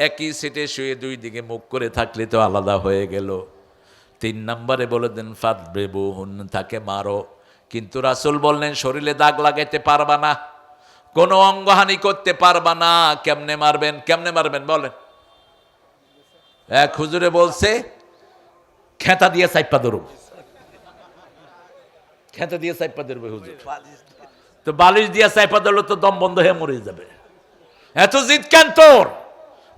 একই সিটে শুয়ে 2 দিকে মুখ করে থাকলে তো আলাদা হয়ে গেল। 3 নম্বরে বলে দেন ফাদরিবুহুন্না, তাকে মারো। কিন্তু রাসূল বললেন শরীরে দাগ লাগাইতে পারবা না, কোনো অঙ্গহানি করতে পারবা না। কেমনে মারবেন? কেমনে মারবেন বলেন? এক হুজুরে বলছে খেতা দিয়ে চাইপা ধরুন। খেতা দিয়ে চাইপা ধরবে হুজুর। তো বালিশ দিয়ে চাইপা ধরলে তো দম বন্ধ হয়ে মরে যাবে। এত জিদ কেন তোর?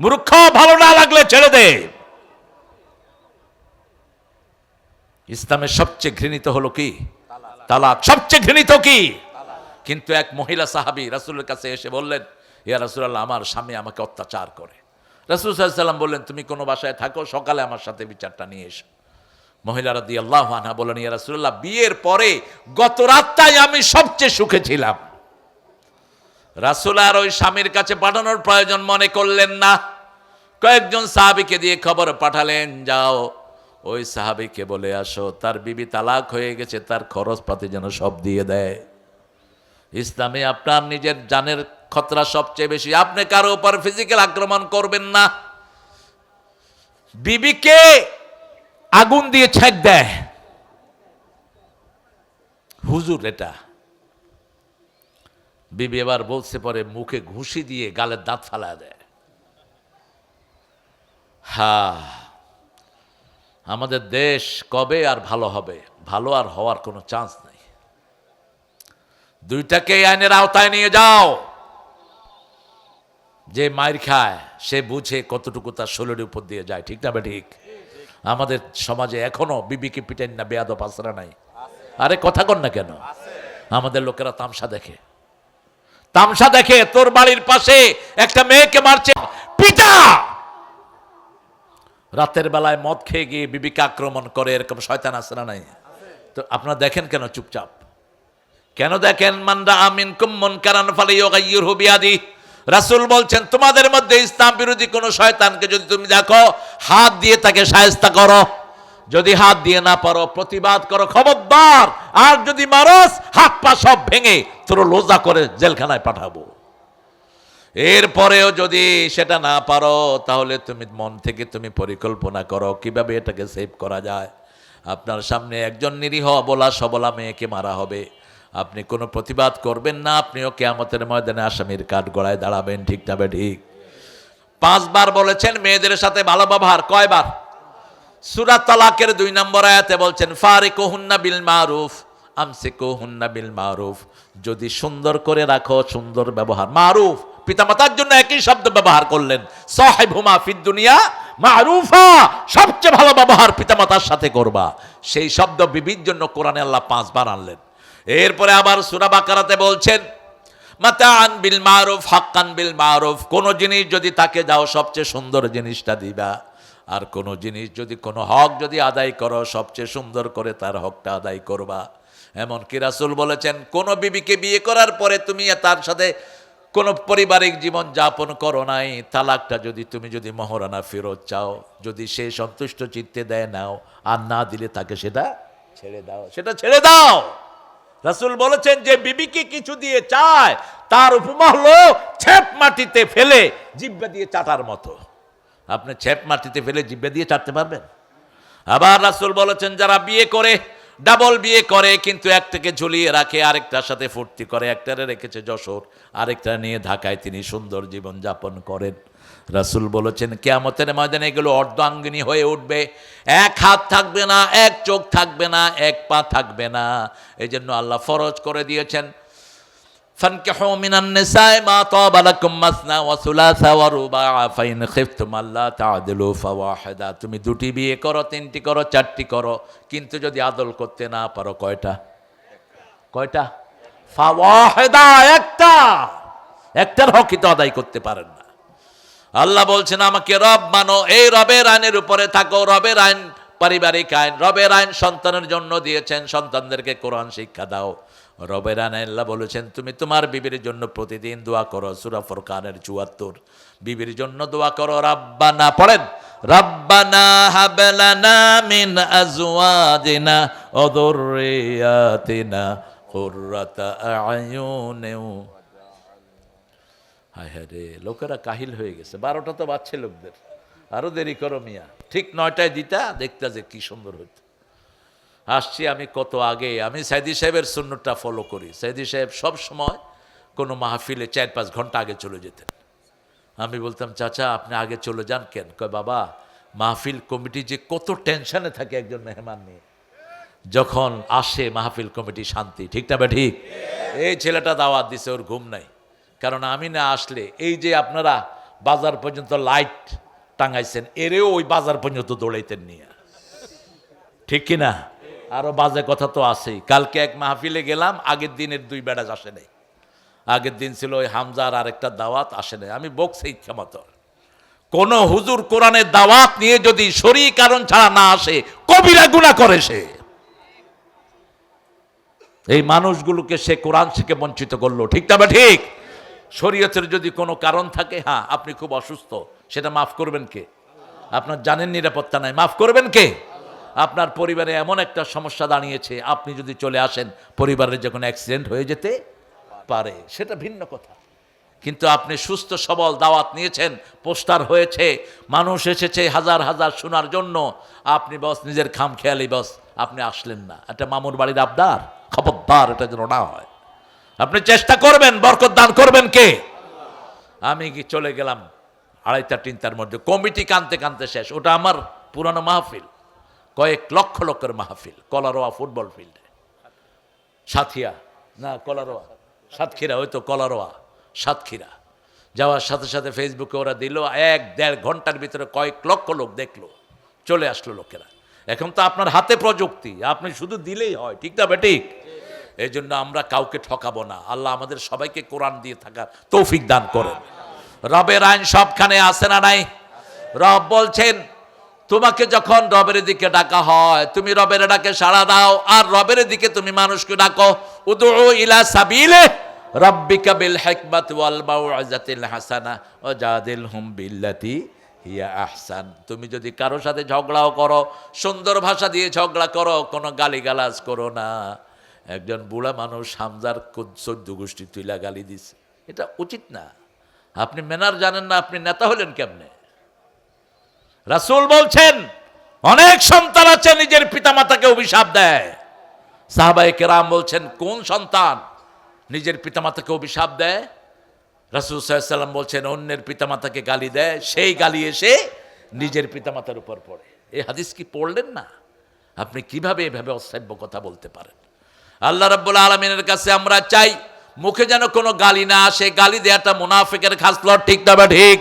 মূর্খ, ভালো না লাগলে ছেড়ে দে। ইসলামের সবচেয়ে ঘৃণিত হলো কি? তালাক। সবচেয়ে ঘৃণিত কি? কিন্তু এক মহিলা সাহাবী রাসূলের কাছে এসে বললেন, ইয়া রাসূলুল্লাহ, আমার স্বামী আমাকে অত্যাচার করে। রাসূল সাল্লাল্লাহু আলাইহি ওয়াসাল্লাম বললেন, তুমি কোনো বাসায় থাকো, সকালে আমার সাথে বিচারটা নিয়ে এসো। মহিলা রাদিয়াল্লাহু আনহা বলেন, ইয়া রাসূলুল্লাহ, বিয়ের পরে গত রাতটাই আমি সবচেয়ে সুখে ছিলাম। রাসূল আর ওই স্বামীর কাছে পাঠানোর প্রয়োজন মনে করলেন না। কয়েকজন সাহাবীকে দিয়ে খবর পাঠালেন, যাও ওই সাহাবীকে বলে আসো তার বিবি তালাক হয়ে গেছে, তার খরচপাতি যেন সব দিয়ে দেয়। ইসলামে আপনার নিজের জানের খতরা সবচেয়ে বেশি। আপনি কারো উপর ফিজিক্যাল আক্রমণ করবেন না। বিবিকে আগুন দিয়ে ছেক দেয় হুজুর, এটা বিবি এবার বলছে পরে মুখে ঘুষি দিয়ে গালের দাঁত ফালা দেয়। আমাদের দেশ কবে আর ভালো হবে? ভালো আর হওয়ার কোনো চান্স নেই। দুইটাকে আইনের আওতায় নিয়ে যাও। যে মাইর খায় সে বুঝে কতটুকু তার শরীরের উপর দিয়ে যায়, ঠিক না ঠিক? আমাদের সমাজে এখনো বিবিকে পিটেন না, বেয়াদব আসরা নাই? আরে কথা কন না কেন? আমাদের লোকেরা তামসা দেখে, তামসা দেখে। তোর বাড়ির পাশে একটা মেয়েকে মারছে, পিটা। রাতের বেলায় মদ খেয়ে গিয়ে বিবিকে আক্রমণ করে, এরকম শয়তান আছে না নাই? তো আপনারা দেখেন কেন চুপচাপ? কেন দেখেন? মানরা আমিন কুম্মন কারান ফালিয়ুগাইয়িরহু বিয়াদি। রাসূল বলছেন তোমাদের মধ্যে ইসলাম বিরোধী কোন শয়তানকে যদি তুমি দেখো, হাত দিয়ে তাকে শায়েস্তা করো। যদি হাত দিয়ে না পারো, প্রতিবাদ করো, খবরদার। আর যদি মারস, হাত পা সব ভেঙে তোর লোজা করে জেলখানায় পাঠাবো। এরপরেও যদি সেটা না পারো, তাহলে তুমি মন থেকে তুমি পরিকল্পনা করো কিভাবে এটাকে সেভ করা যায়। আপনার সামনে একজন নিরীহ অবলা সবলা মেয়েকে মারা হবে, আপনি কোনো প্রতিবাদ করবেন না, আপনিও কিয়ামতের ময়দানে আসামির কাঠগড়ায় দাঁড়াবেন, ঠিক না ঠিক? 5 বার বলেছেন মেয়েদের সাথে ভালো ব্যবহার। কয়বার? সূরা তালাকের 2 নম্বর আয়াতে বলছেন ফারিকুহুন্না বিল মারুফ আমসিকুহুন্না বিল মারুফ। যদি সুন্দর করে রাখো, সুন্দর ব্যবহার। মারুফ, পিতামাতার জন্য একই শব্দ ব্যবহার করলেন, সাহিবহুমা ফিদ দুনিয়া মারুফা। সবচেয়ে ভালো ব্যবহার পিতামাতার সাথে করবা। সেই শব্দ বিবির জন্য কোরআনে আল্লাহ 5 বার আনলেন। এরপরে আবার সূরা বাকারাতে বলছেন মাতাআন বিল মারুফ হাক্কান বিল মারুফ। কোন জিনিস যদি তাকে দাও, সবচেয়ে সুন্দর জিনিসটা দিবা। আর কোন জিনিস যদি, কোনো হক যদি আদায় করো, সবচেয়ে সুন্দর করে তার হকটা আদায় করবা। এমনকি রাসূল বলেছেন কোন বিবিকে বিয়ে করার পরে তুমি তার সাথে কোনো পারিবারিক জীবন যাপন করো নাই, তালাকটা তুমি যদি মহরানা ফেরত চাও, যদি সে সন্তুষ্ট চিত্তে দেয় নাও, আর না দিলে তাকে সেটা ছেড়ে দাও, সেটা ছেড়ে দাও। রাসূল বলেছেন যে বিবিকে কিছু দিয়ে চায়, তার উপমা হলো ছেপ মাটিতে ফেলে জিহ্বা দিয়ে চাটার মতো। আপনি ছেপ মাটিতে ফেলে জিহ্বা দিয়ে চাটতে পারবেন? আবার রাসূল বলেছেন যারা বিয়ে করে ডাবল বিয়ে করে, কিন্তু একটাকে ঝুলিয়ে রাখে, আরেকটার সাথে ফুর্তি করে, একটারে রেখেছে যশোর, আরেকটা নিয়ে ঢাকায় তিনি সুন্দর জীবন যাপন করেন। রাসূল বলেছেন কিয়ামতের ময়দানে এগুলো অর্ধাঙ্গিনী হয়ে উঠবে, এক হাত থাকবে না, এক চোখ থাকবে না, এক পা থাকবে না। এই জন্য আল্লাহ ফরজ করে দিয়েছেন ফানকিহু মিনান নিসাই মা তাবা লাকুম মাসনা ওয়া সুলাসা ওয়া রুবা ফাইন খিফতুম আল্লা তা'দিলু ফাওয়াহিদা। তুমি দুটি বিয়ে করো, তিনটি করো, চারটি করো, কিন্তু যদি আদল করতে না পারো কয়টা? কয়টা? ফাওয়াহিদা, একটা। একটার হকই তো আদায় করতে পারেন না। আল্লাহ বলছেন আমাকে রব মানো, এই রবের আইনের উপরে থাকো। রবের আইন পারিবারিক আইন, রবের আইন সন্তানের জন্য দিয়েছেন, সন্তানদেরকে কোরআন শিক্ষা দাও। রবের আইন আল্লাহ বলেছেন তুমি তোমার বিবির জন্য প্রতিদিন দোয়া করো, সূরা ফুরকানের ৭৪। বিবির জন্য দোয়া করো, রাব্বানা পড়েন, রাব্বানা হাব লানা মিন আজওয়াজিনা ওয়া যুররিয়াতিনা কুররাতা আ'য়ুনিন। হায় হায় রে, লোকেরা কাহিল হয়ে গেছে। 12টা তো বাজছে লোকদের, আরো দেরি করো মিয়া, ঠিক 9টায় দিতা দেখতা যে কি সুন্দর হইতো। আসছি আমি কত আগে, আমি সাইদি সাহেবের সুন্নতটা ফলো করি। সাইদি সাহেব সব সময় কোনো মাহফিলে 4-5 ঘন্টা আগে চলে যেতেন। আমি বলতাম চাচা আপনি আগে চলে যান কেন? কয় বাবা মাহফিল কমিটি যে কত টেনশনে থাকে একজন মেহমান নিয়ে, যখন আসে মাহফিল কমিটি শান্তি। ঠিক না বা ঠিক? এই ছেলেটা দাওয়াত দিছে, ওর ঘুম নাই, কারণ আমি না আসলে এই যে আপনারা বাজার পর্যন্ত লাইট টাঙাইছেন, এরেও ওই বাজার পর্যন্ত দৌড়াইতেন নিয়ে। ঠিক কিনা? আরো বাজে কথা তো আছেই। কালকে এক মাহফিলে গেলাম, আগের দিনের 2 বেড়াজ আসে নাই। আগের দিন ছিল ওই হামজার আরেকটা দাওয়াত, আসে নাই। আমি বকছি ইচ্ছা মতো। কোন হুজুর কোরআনের দাওয়াত নিয়ে যদি শরীর কারণ ছাড়া না আসে, কবিরা গুনাহ করে সে। এই মানুষগুলোকে সে কোরআন শিখে বঞ্চিত করলো। ঠিক না বা ঠিক? শরীয়তের যদি কোনো কারণ থাকে, হ্যাঁ আপনি খুব অসুস্থ, সেটা মাফ করবেন কে? আপনার জানেন নিরাপত্তা নাই, মাফ করবেন কে? আপনার পরিবারে এমন একটা সমস্যা দাঁড়িয়েছে, আপনি যদি চলে আসেন পরিবারের যখন অ্যাক্সিডেন্ট হয়ে যেতে পারে, সেটা ভিন্ন কথা। কিন্তু আপনি সুস্থ সবল দাওয়াত নিয়েছেন, পোস্টার হয়েছে, মানুষ এসেছে হাজার হাজার শোনার জন্য, আপনি বস নিজের খাম খেয়ালি বস আপনি আসলেন না। এটা মামুর বাড়ির আবদার, খবরদার এটা যেন না হয়। আপনি চেষ্টা করবেন, বরকত দান করবেন কে? আমি কি চলে গেলাম 2:30-3টার মধ্যে, কমিটি কানতে কানতে শেষ। ওটা আমার পুরানো মাহফিল, কয়েক লক্ষ লোকের মাহফিল, কলারোয়া ফুটবল ফিল্ডে, সাথিয়া না কলারোয়া, সাতক্ষীরা, হয়তো কলারোয়া সাতক্ষীরা। যাওয়ার সাথে সাথে ফেসবুকে ওরা দিল, 1-1.5 ঘন্টার ভিতরে কয়েক লক্ষ লোক দেখলো, চলে আসলো লোকেরা। এখন তো আপনার হাতে প্রযুক্তি, আপনি শুধু দিলেই হয়। ঠিক না বেঠিক? এই জন্য আমরা কাউকে ঠকাবো না। আল্লাহ আমাদের সবাইকে কোরআন দিয়ে থাকার তৌফিক দান করেন। রবের আইন সবখানে আছে না নাই? রব বলছেন তোমাকে যখন রবের দিকে ডাকা হয়, তুমি রবের ডাকে সাড়া দাও, আর রবের দিকে তুমি মানুষকে ডাকো। উদউ ইলা সাবিলে রাব্বিকা বিল হিকমাতি ওয়াল মাউইজাতিল হাসানা ওয়াজাদিলহুম বিল্লাতি হিয়া আহসান। তুমি যদি কারোর সাথে ঝগড়াও করো, সুন্দর ভাষা দিয়ে ঝগড়া করো, কোনো গালিগালাজ করো না। একজন বুড়া মানুষ হামজার 14 গোষ্ঠী তুইলা গালি দিছে, এটা উচিত না। আপনি ম্যানার জানেন না, আপনি নেতা হলেন কেমনে? রাসূল বলছেন অনেক সন্তান আছে নিজের পিতামাতাকে অভিশাপ দেয়। সাহাবায়ে কেরাম বলছেন কোন সন্তান নিজের পিতামাতাকে অভিশাপ দেয়? রাসূল সাল্লাল্লাহু আলাইহি ওয়াসাল্লাম বলছেন অন্যের পিতামাতাকে গালি দেয়, সেই গালি এসে নিজের পিতামাতার উপর পড়ে। এই হাদিস কি পড়লেন না? আপনি কিভাবে এভাবে অসভ্য কথা বলতে পারেন? আল্লাহ রাব্বুল আলামিনের কাছে আমরা চাই মুখে যেন কোনো গালি না আসে। গালি দেওয়াটা মুনাফিকের খাসলত। ঠিক না বা ঠিক?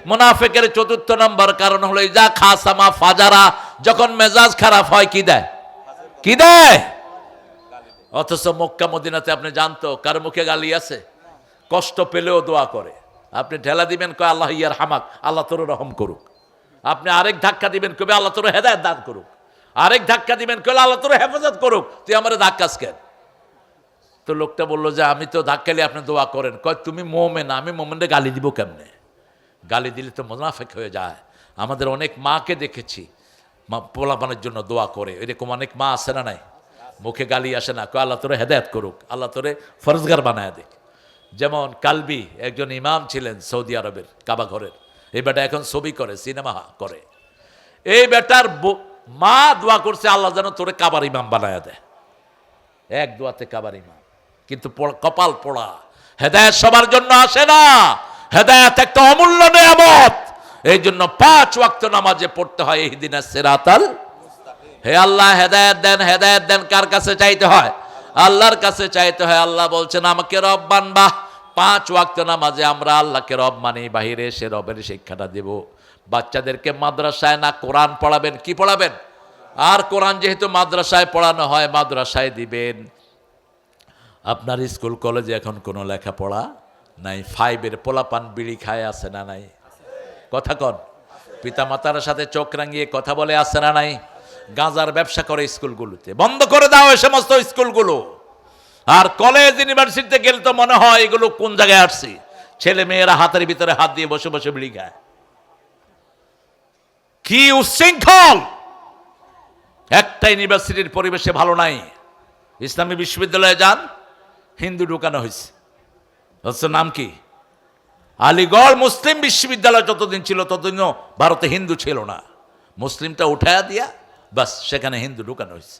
মুনাফিকের 4র্থ নম্বর কারণ হলো ইজা খাসামা ফাজারা, যখন মেজাজ খারাপ হয় কি দেয়? কি দেয়? অথচ মক্কা মদিনাতে আপনি জানতো কার মুখে গালি আছে? কষ্ট পেলেও দোয়া করে। আপনি ঢেলা দিবেন কয় আল্লাহ ইয়ার হামাক, আল্লাহ তোর রহম করুক। আপনি আরেক ধাক্কা দিবেন কবে আল্লাহ তোর হেদায়েত দান করুক। আরেক ধাক্কা দিবেন কবে আল্লাহ তোর হেফাজত করুক। তুই আমার ধাক্কাস কেন? তো লোকটা বললো যে আমি তো ধাক্কালে আপনি দোয়া করেন। কয় তুমি মোমেন, আমি মোমেনরে গালি দিব কেমনে? গালি দিলে তো মুনাফিক হয়ে যায়। আমাদের অনেক মাকে দেখেছি মা পোলাপানের জন্য দোয়া করে, এরকম অনেক মা আছে না নাই? মুখে গালি আসে না, কয় আল্লাহ তোরে হেদায়েত করুক, আল্লাহ তোরে ফরজগার বানায় দেখ। যেমন কালবি একজন ইমাম ছিলেন সৌদি আরবের কাবা ঘরের, এই বেটা এখন ছবি করে, সিনেমা করে। এই বেটার মা দোয়া করছে আল্লাহ যেন তোরে কাবার ইমাম বানায়া দেয়, এক দোয়াতে কাবার ইমাম। কিন্তু কপাল পোড়া, হেদায়েত সবার জন্য আসে না, হেদায়েত একটা অমূল্য নেয়ামত। এই জন্য 5 ওয়াক্ত নামাজে পড়তে হয় ইহদিনাস সিরাতাল। হে আল্লাহ হেদায়েত দেন, হেদায়েত দেন। কার কাছে চাইতে হয়? আল্লাহর কাছে চাইতে হয়। আল্লাহ বলছেন আমাকে রব মানবা। 5 ওয়াক্ত নামাজে আমরা আল্লাহকে রব মানি, বাহিরে সে রবের শিক্ষাটা দেব। বাচ্চাদেরকে মাদ্রাসায় না কোরআন পড়াবেন, কি পড়াবেন? আর কোরআন যেহেতু মাদ্রাসায় পড়ানো হয়, মাদ্রাসায় দিবেন। আপনার স্কুল কলেজে এখন কোনো লেখাপড়া নাই। 5-এর পোলাপান বিড়ি খায়, আছে না নাই? কথা কন। পিতামাতার সাথে চোখ রাঙিয়ে কথা বলে, আছে না নাই? গাঁজার ব্যবসা করে স্কুলগুলোতে, বন্ধ করে দাও এই সমস্ত স্কুলগুলো। আর কলেজ ইউনিভার্সিটিতে গেলে তো মনে হয় এগুলো কোন জায়গায় আসছে। ছেলে মেয়েরা হাতের ভিতরে হাত দিয়ে বসে বসে বিড়ি খায়। কি উচ্ছৃঙ্খল! একটা ইউনিভার্সিটির পরিবেশে ভালো নাই। ইসলামী বিশ্ববিদ্যালয়ে যান, হিন্দু ঢুকানো হয়েছে। হচ্ছে নাম কি? আলিগড় মুসলিম বিশ্ববিদ্যালয় যতদিন ছিল ততদিনও ভারতে হিন্দু ছিল না। মুসলিমটা উঠায়া দিয়া বাস সেখানে হিন্দু ঢুকানো হয়েছে।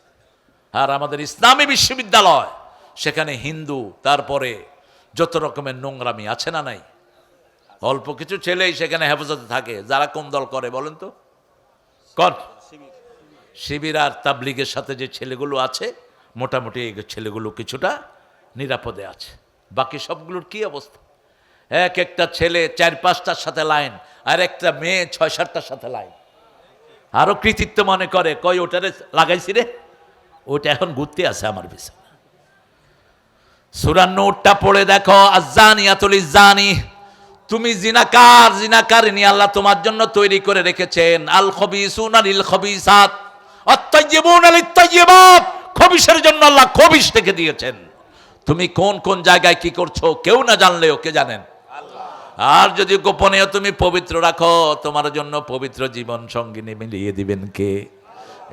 আর আমাদের ইসলামী বিশ্ববিদ্যালয়, সেখানে হিন্দু, তারপরে যত রকমের নোংরামি, আছে না নাই? অল্প কিছু ছেলেই সেখানে হেফাজতে থাকে। যারা কোন দল করে বলেন তো? কন। শিবির আর তাবলিগের সাথে যে ছেলেগুলো আছে, মোটামুটি এই ছেলেগুলো কিছুটা নিরাপদে আছে। বাকি সবগুলোর কি অবস্থা? এক একটা ছেলে 4-5টার সাথে লাইন, আর একটা মেয়ে 6-7টার সাথে লাইন। আরো কৃতিত্ব মনে করে, কই ওটারে লাগাইছি রে, ওটা এখন ঘুরতে আছে আমার পিছনে। সূরা নূরটা পড়ে দেখো, আয-যানিয়াতুল ইয-যানি। তুমি জিনাকার, জিনাকারিনী আল্লাহ তোমার জন্য তৈরি করে রেখেছেন। আল খবিসুনা লিল খবিসাত আত-তাইয়্যিবুনা লিত-তাইয়্যিবাত। খবিসের জন্য আল্লাহ খবিস রেখে দিয়েছেন। তুমি কোন কোন জায়গায় কি করছো কেউ না জানলেও কে জানেন? আর যদি গোপনেও তুমি পবিত্র রাখো, তোমার জন্য পবিত্র জীবন সঙ্গিনী মিলিয়ে দিবেন কে?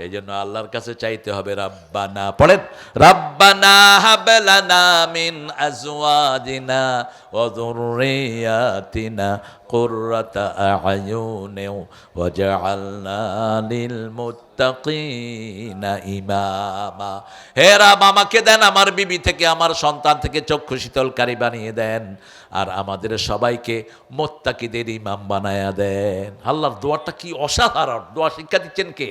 এই জন্য আল্লাহর কাছে চাইতে হবে। রাব্বানা পড়েন, রাব্বানা হাব লানা মিন আজওয়াজিনা ওয়া যুররিয়াতিনা কুররাতা আ'য়ুনি ওয়াজআলনা লিল মুত্তাকিনা ইমামা। হে রাব, আমাকে দেন আমার বিবি থেকে, আমার সন্তান থেকে চক্ষু শীতলকারী বানিয়ে দেন, আর আমাদের সবাইকে মুত্তাকিদের ইমাম বানায়া দেন। আল্লাহর দোয়াটা কি অসাধারণ! দোয়া শিক্ষা দিচ্ছেন কে?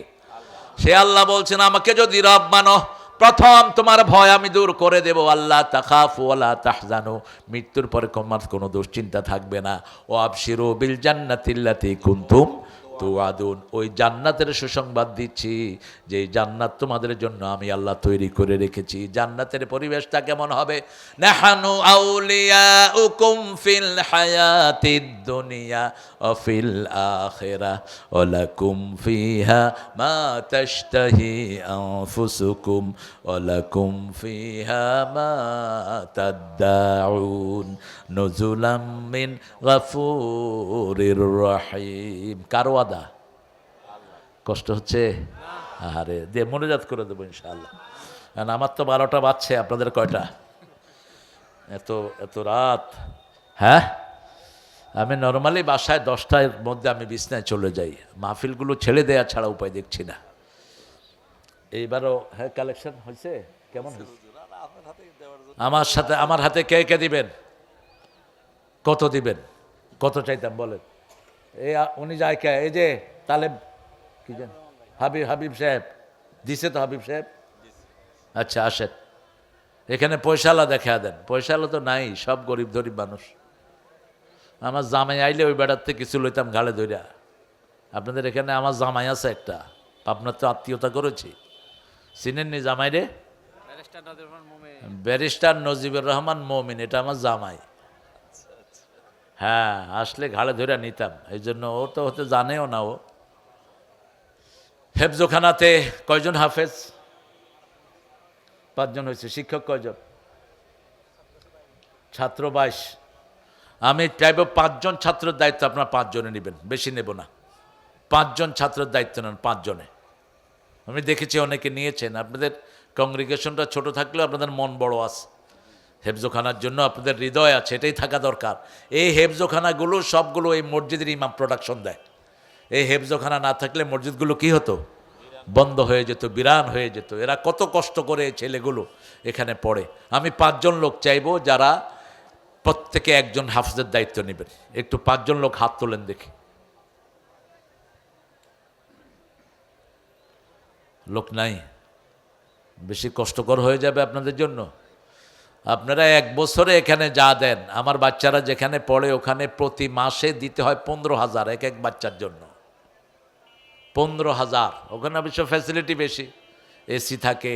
সে আল্লাহ বলছেন আমাকে যদি রব মানো, প্রথম তোমার ভয় আমি দূর করে দেব। আল্লাহ তাখাফু ওয়ালা তাহজানু, মৃত্যুর পরে তোমার কোনো দুশ্চিন্তা থাকবে না। ও আবশিরু বিল জান্নাতিল্লাতী কুনতুম তুআদুন, ওই জান্নাতের সুসংবাদ দিচ্ছি যে জান্নাত তোমাদের জন্য আমি আল্লাহ তৈরি করে রেখেছি। জান্নাতের পরিবেশটা কেমন হবে? নাহানু আউলিয়াউকুম ফিল হায়াতিদ দুনিয়া ওয়া ফিল আখিরাহ ওয়া লাকুম ফিহা মা তাশতাহি আনফুসুকুম ওয়া লাকুম ফিহা মা তাদদাউন নুজুলাম মিন গাফুরির রহিম। কার ওয়াদা? কষ্ট হচ্ছে? আরে দিয়ে মনোজাত করে দেবো ইনশাআল্লাহ। কারণ আমার তো 12টা বাজছে, আপনাদের কয়টা? এত এত রাত। হ্যাঁ, আমি নর্মালি বাসায় 10টার মধ্যে আমি বিছনায় চলে যাই। মাহফিলগুলো ছেড়ে দেয়া ছাড়া উপায় দেখছি না। এইবারও হ্যাঁ কালেকশন হয়েছে কেমন? আমার হাতে কে কে দিবেন? কত দিবেন? কত চাইতাম বলেন? এই উনি যায় কে? এই যে তালেব কি জান, হাবিব সাহেব দিছে তো? হাবিব সাহেব আচ্ছা আসেন, এখানে পয়সালা দেখা দেন। পয়সালা তো নাই, সব গরিব গরিব মানুষ। আমার জামাই আইলে ওই বেড়ার থেকে কিছু লইতাম ঘাড়ে ধইরা। আপনাদের এখানে আমার জামাই আছে একটা, আপনার তো আত্মীয়তা করেছি, চিনেননি জামাই রে? ব্যারিস্টার নজিবুর রহমান মমিন, এটা আমার জামাই। হ্যাঁ, আসলে ঘাড়ে ধরে নিতাম। এই জন্য ও তো হতে জানেও না। ও হেফজোখানাতে কয়জন হাফেজ? 5 জন হয়েছে। শিক্ষক কয়জন? ছাত্র 22। আমি চাইব 5 জন ছাত্রের দায়িত্ব আপনার 5 জনে নেবেন, বেশি নেব না। 5 জন ছাত্রের দায়িত্ব নেন, 5 জনে। আমি দেখেছি অনেকে নিয়েছেন। আপনাদের কংগ্রিগেশনটা ছোট থাকলেও আপনাদের মন বড় আছে। হেফজোখানার জন্য আপনাদের হৃদয় আছে, এটাই থাকা দরকার। এই হেফজোখানাগুলো সবগুলো এই মসজিদের ইমাম প্রোডাকশন দেয়। এই হেফজোখানা না থাকলে মসজিদগুলো কি হতো? বন্ধ হয়ে যেত, বিরান হয়ে যেত। এরা কত কষ্ট করে এই ছেলেগুলো এখানে পড়ে। আমি 5 জন লোক চাইবো যারা প্রত্যেকে একজন হাফেজের দায়িত্ব নেবেন। একটু 5 জন লোক হাত তোলেন দেখি। লোক নাই? বেশি কষ্টকর হয়ে যাবে আপনাদের জন্য। আপনারা 1 বছরে এখানে যা দেন, আমার বাচ্চারা যেখানে পড়ে ওখানে প্রতি মাসে দিতে হয় 15,000 এক এক বাচ্চার জন্য। 15,000। ওখানে অবশ্য ফ্যাসিলিটি বেশি, এসি থাকে,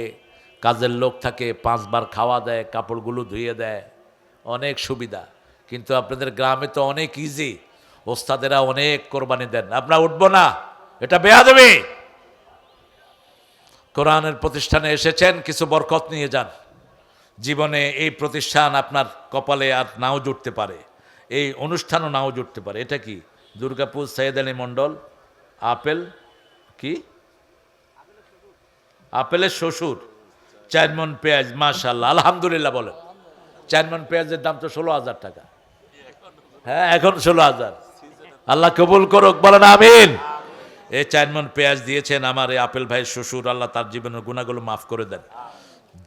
কাজের লোক থাকে, 5 বার খাওয়া দেয়, কাপড়গুলো ধুয়ে দেয়, অনেক সুবিধা। কিন্তু আপনাদের গ্রামে তো অনেক ইজি, ওস্তাদেরা অনেক কোরবানি দেন। আপনারা উঠবো না, এটা বেয়াদবি। কোরআনের প্রতিষ্ঠানে এসেছেন, কিছু বরকত নিয়ে যান। জীবনে এই প্রতিষ্ঠান আপনার কপালে আর নাও জুটতে পারে, এই অনুষ্ঠানও নাও জুটতে পারে। এটা কি? দুর্গাপুর সৈয়দ আলী মণ্ডল আপেল, কি আপেলের শ্বশুর, 4 মণ পেঁয়াজ, মাশাআল্লাহ, আলহামদুলিল্লাহ বলেন। 4 মণ পেঁয়াজের দাম তো 16,000 টাকা। হ্যাঁ, এখন 16,000। আল্লাহ কবুল করুক, বলেন আমিন। এই 4 মণ পেঁয়াজ দিয়েছেন আমার এই আপেল ভাইয়ের শ্বশুর, আল্লাহ তার জীবনের গুনাহগুলো মাফ করে দেন।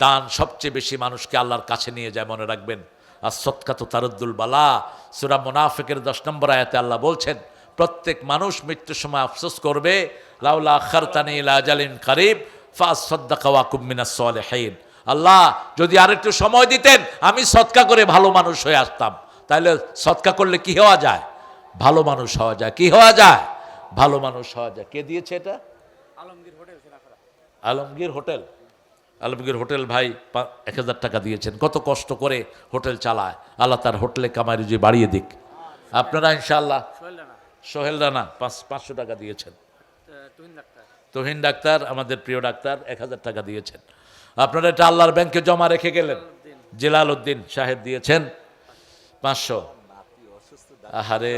দান সবচেয়ে বেশি মানুষকে আল্লাহর কাছে নিয়ে যায়, মনে রাখবেন। আর সৎকা তো তারুদ্দুল বালা, সূরা মুনাফিকের 10 নম্বর আয়াতে আল্লাহ বলছেন, প্রত্যেক মানুষ মৃত্যুর সময় আফসোস করবে, লাউলা আখারতানি ইলা আজালিন কারিব ফাসাদদাকা ওয়া কুম মিনাস সালিহিন। আল্লাহ যদি আরেকটু সময় দিতেন আমি সদকা করে ভালো মানুষ হয়ে আসতাম। তাহলে সদকা করলে কি হওয়া যায়? ভালো মানুষ হওয়া যায়। কি হওয়া যায়? ভালো মানুষ হওয়া যায়। কে দিয়েছে এটা? Alamgir hotel. Alamgir hotel, Alamgir hotel ভাই 1,000 টাকা দিয়েছেন। কত কষ্ট করে হোটেল চালায়, আল্লাহ তার হোটেলে কামাই রুজি বাড়িয়ে দিক। আপনারা ইনশাআল্লাহ। সোহেল রানা 500 টাকা দিয়েছেন। তুহিন ডাক্তার, আমাদের প্রিয় ডাক্তার, 1,000 টাকা দিয়েছেন। আপনারা এটা আল্লাহর ব্যাংকে জমা রেখে গেলেন। জেলাল উদ্দিন সাহেব দিয়েছেন 500। আহারে,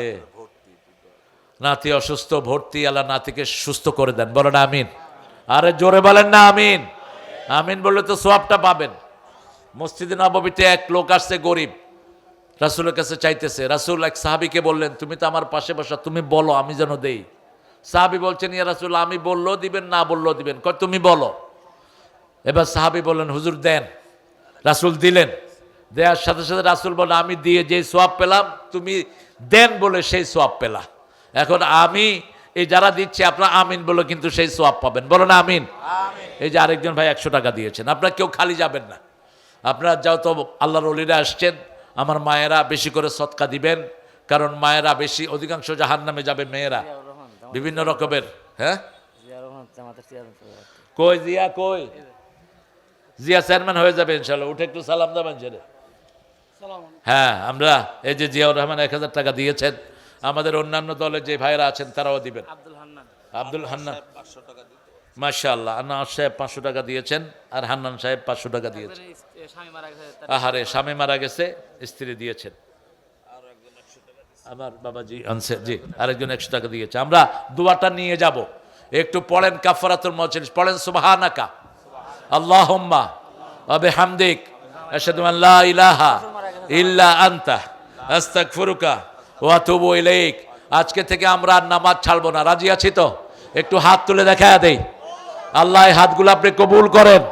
নাতি অসুস্থ, ভর্তি, আল্লাহ নাতিকে সুস্থ করে দেন, বলেন আমিন। আরে জোরে বলেন না আমিন। আমিন বললে তো সওয়াবটা পাবেন। মসজিদে নববীতে এক লোক আসছে, গরিব, রাসূলের কাছে চাইতেছে। রাসূল এক সাহাবীকে বললেন, তুমি তো আমার পাশে বসা, তুমি বলো আমি যেন দেই। সাহাবী বলছেন, ইয়া রাসূল, আমি বললেও দিবেন, না বললেও দিবেন। কয় তুমি বলো। এবার সাহাবী বললেন, হুজুর দেন। রাসূল দিলেন। দেওয়ার সাথে সাথে রাসূল বললেন, আমি দিয়ে যে সওয়াব পেলাম তুমি দেন বলে সেই সওয়াব পেলা। এখন আমি এই যারা দিচ্ছে আপনারা আমিন বলে কিন্তু সেই সওয়াব পাবেন, বলো না আমিন। এই যে আরেকজন ভাই 100 টাকা দিয়েছেন। আপনারা কেউ খালি যাবেন না। আপনারা যাও তো, আল্লাহর ওলিরা আসছেন, আমার মায়েরা বেশি করে সদকা দিবেন, কারণ মায়েরা বেশি, অধিকাংশ জাহান্নামে যাবে মেয়েরা বিভিন্ন রকমের। হ্যাঁ, কই জিয়া, কই জিয়া চেয়ারম্যান হয়ে যাবে ইনশাল্লাহ। উঠে একটু সালাম দেবেন ছেলে। হ্যাঁ, আমরা এই যে জিয়াউর রহমান 1,000 টাকা দিয়েছেন। আমাদের অন্যান্য দলের যে ভাইরা আছেন তারাও দিবেন। আব্দুল হান্নান মাশাআল্লাহ, আনোয়ার সাহেব 500 টাকা দিয়েছেন, আর হান্নান সাহেব 500 টাকা দিয়েছেন। আহারে, স্বামী মারা গেছে, স্ত্রী দিয়েছেন। আমার বাবাজি আনছে, জি, আরেকজন 100 টাকা দিয়েছে। আমরা দোয়াটা নিয়ে যাব, একটু পড়েন কাফারাতুল মাজলিস, পড়েন সুবহানাকা আল্লাহুম্মা ওয়া বিহামদিক আশহাদু আন লা ইলাহা ইল্লা আনতা আস্তাগফিরুকা ওয়া আতুবু ইলাইক। আজকে থেকে আমরা আর নামাজ ছাড়বো না। রাজি আছি তো? একটু হাত তুলে দেখায়া দেই। আল্লাহ এই হাতগুলো আপনি কবুল করেন,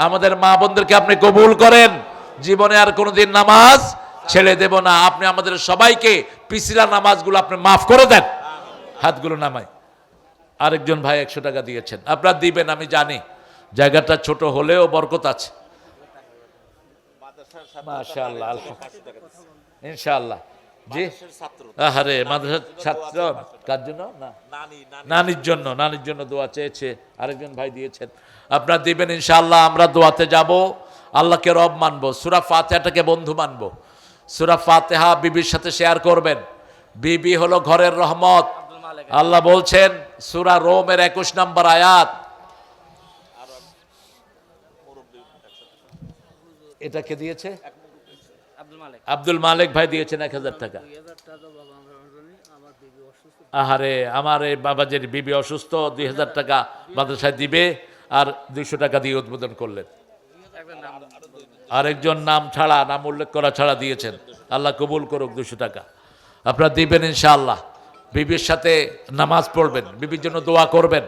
আমাদের মা বোনদেরকে আপনি কবুল করেন। জীবনে আর কোনোদিন নামাজ ছেড়ে দেব না। আপনি আমাদের সবাইকে পিছলা নামাজগুলো আপনি মাফ করে দেন। হাতগুলো নামাই। আরেকজন ভাই 100 টাকা দিয়েছেন। আপনারা দিবেন, আমি জানি জায়গাটা ছোট হলেও বরকত আছে। মাশাআল্লাহ, ইনশাআল্লাহ। জি, আহারে, মাদ্রাসার ছাত্র কার জন্য? না, নানির জন্য। নানির জন্য দোয়া চেয়েছে, আরেকজন ভাই দিয়েছেন। আপনারা দিবেন ইনশাআল্লাহ। আমরা দোয়াতে যাব, আল্লাহকে রব মানবো, সূরা ফাতিহাটাকে বন্ধু মানবো। সূরা ফাতিহা বিবির সাথে শেয়ার করবেন। বিবি হলো ঘরের রহমত। আল্লাহ বলছেন সূরা রোমের 21 নম্বর আয়াত। এটা কে দিয়েছে? আব্দুল মালিক ভাই দিয়েছেন 1,000 টাকা। আহারে, আমার এই বাবাজির বিবি অসুস্থ, 2,000 টাকা মাদ্রাসায় দিবে, আর 200 টাকা দিয়ে উদ্বোধন করলেন। আরেকজন নাম ছাড়া, নাম উল্লেখ করা ছাড়া দিয়েছেন। আল্লাহ কবুল করুক 200 টাকা। আপনারা দিবেন ইনশাআল্লাহ। বিবির সাথে নামাজ পড়বেন, বিবির জন্য দোয়া করবেন,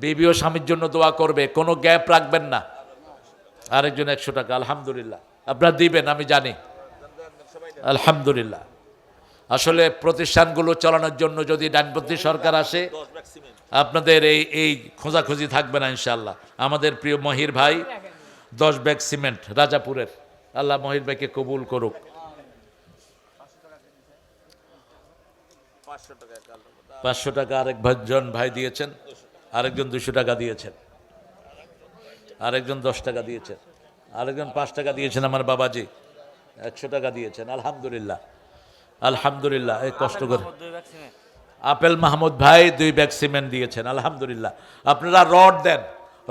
বিবিও স্বামীর জন্য দোয়া করবে, কোনো গ্যাপ রাখবেন না। আরেকজন 100 টাকা, আলহামদুলিল্লাহ। আপনারা দিবেন আমি জানি, আলহামদুলিল্লাহ। আসলে প্রতিষ্ঠানগুলো চালানোর জন্য যদি ডানপন্থী সরকার আসে, আপনাদের এই খোঁজাখুঁজি থাকবে না ইনশাআল্লাহ। আমাদের প্রিয় মহির ভাই 10 ব্যাগ সিমেন্ট রাজাপুরের, আল্লাহ মহির ভাইকে কবুল করুক। 500 টাকা আরেক জন ভাই দিয়েছেন, আরেকজন 200 টাকা দিয়েছেন, আরেকজন 10 টাকা দিয়েছেন, আরেকজন 5 টাকা দিয়েছেন, আমার বাবাজি 100 টাকা দিয়েছেন, আলহামদুলিল্লাহ আলহামদুলিল্লাহ। এই কষ্ট করে আপেল মাহমুদ ভাই 2 ব্যাগ সিমেন্ট দিয়েছেন, আলহামদুলিল্লাহ। আপনারা রড দেন,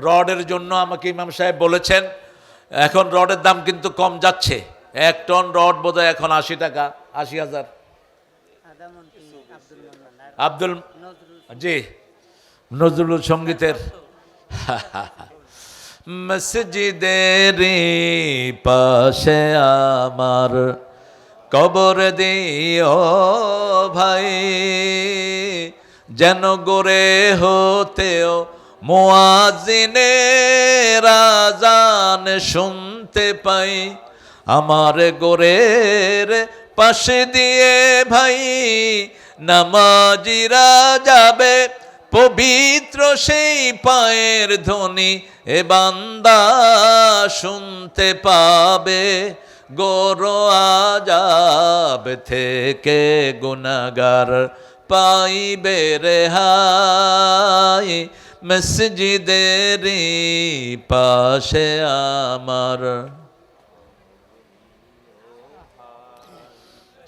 রডের জন্য আমাকে ইমাম সাহেব বলেছেন, এখন রডের দাম কিন্তু কম যাচ্ছে। 1 টন রড বোধহয় এখন 80 টাকা, 80,000। আব্দুল জি নজরুল সঙ্গীতের মসজিদের পাশে আমার কবর দিও ভাই, যেন গোরে হতেও মুয়াজ্জিনের আযান শুনতে পাই। আমার গোরের পাশে দিয়ে ভাই নামাজিরা যাবে, পবিত্র সেই পায়ের ধ্বনি এ বান্দা শুনতে পাবে। গোর আযাব থেকে গুনাহগার পাইবে রেহাই, মসজিদের পাশে আমার।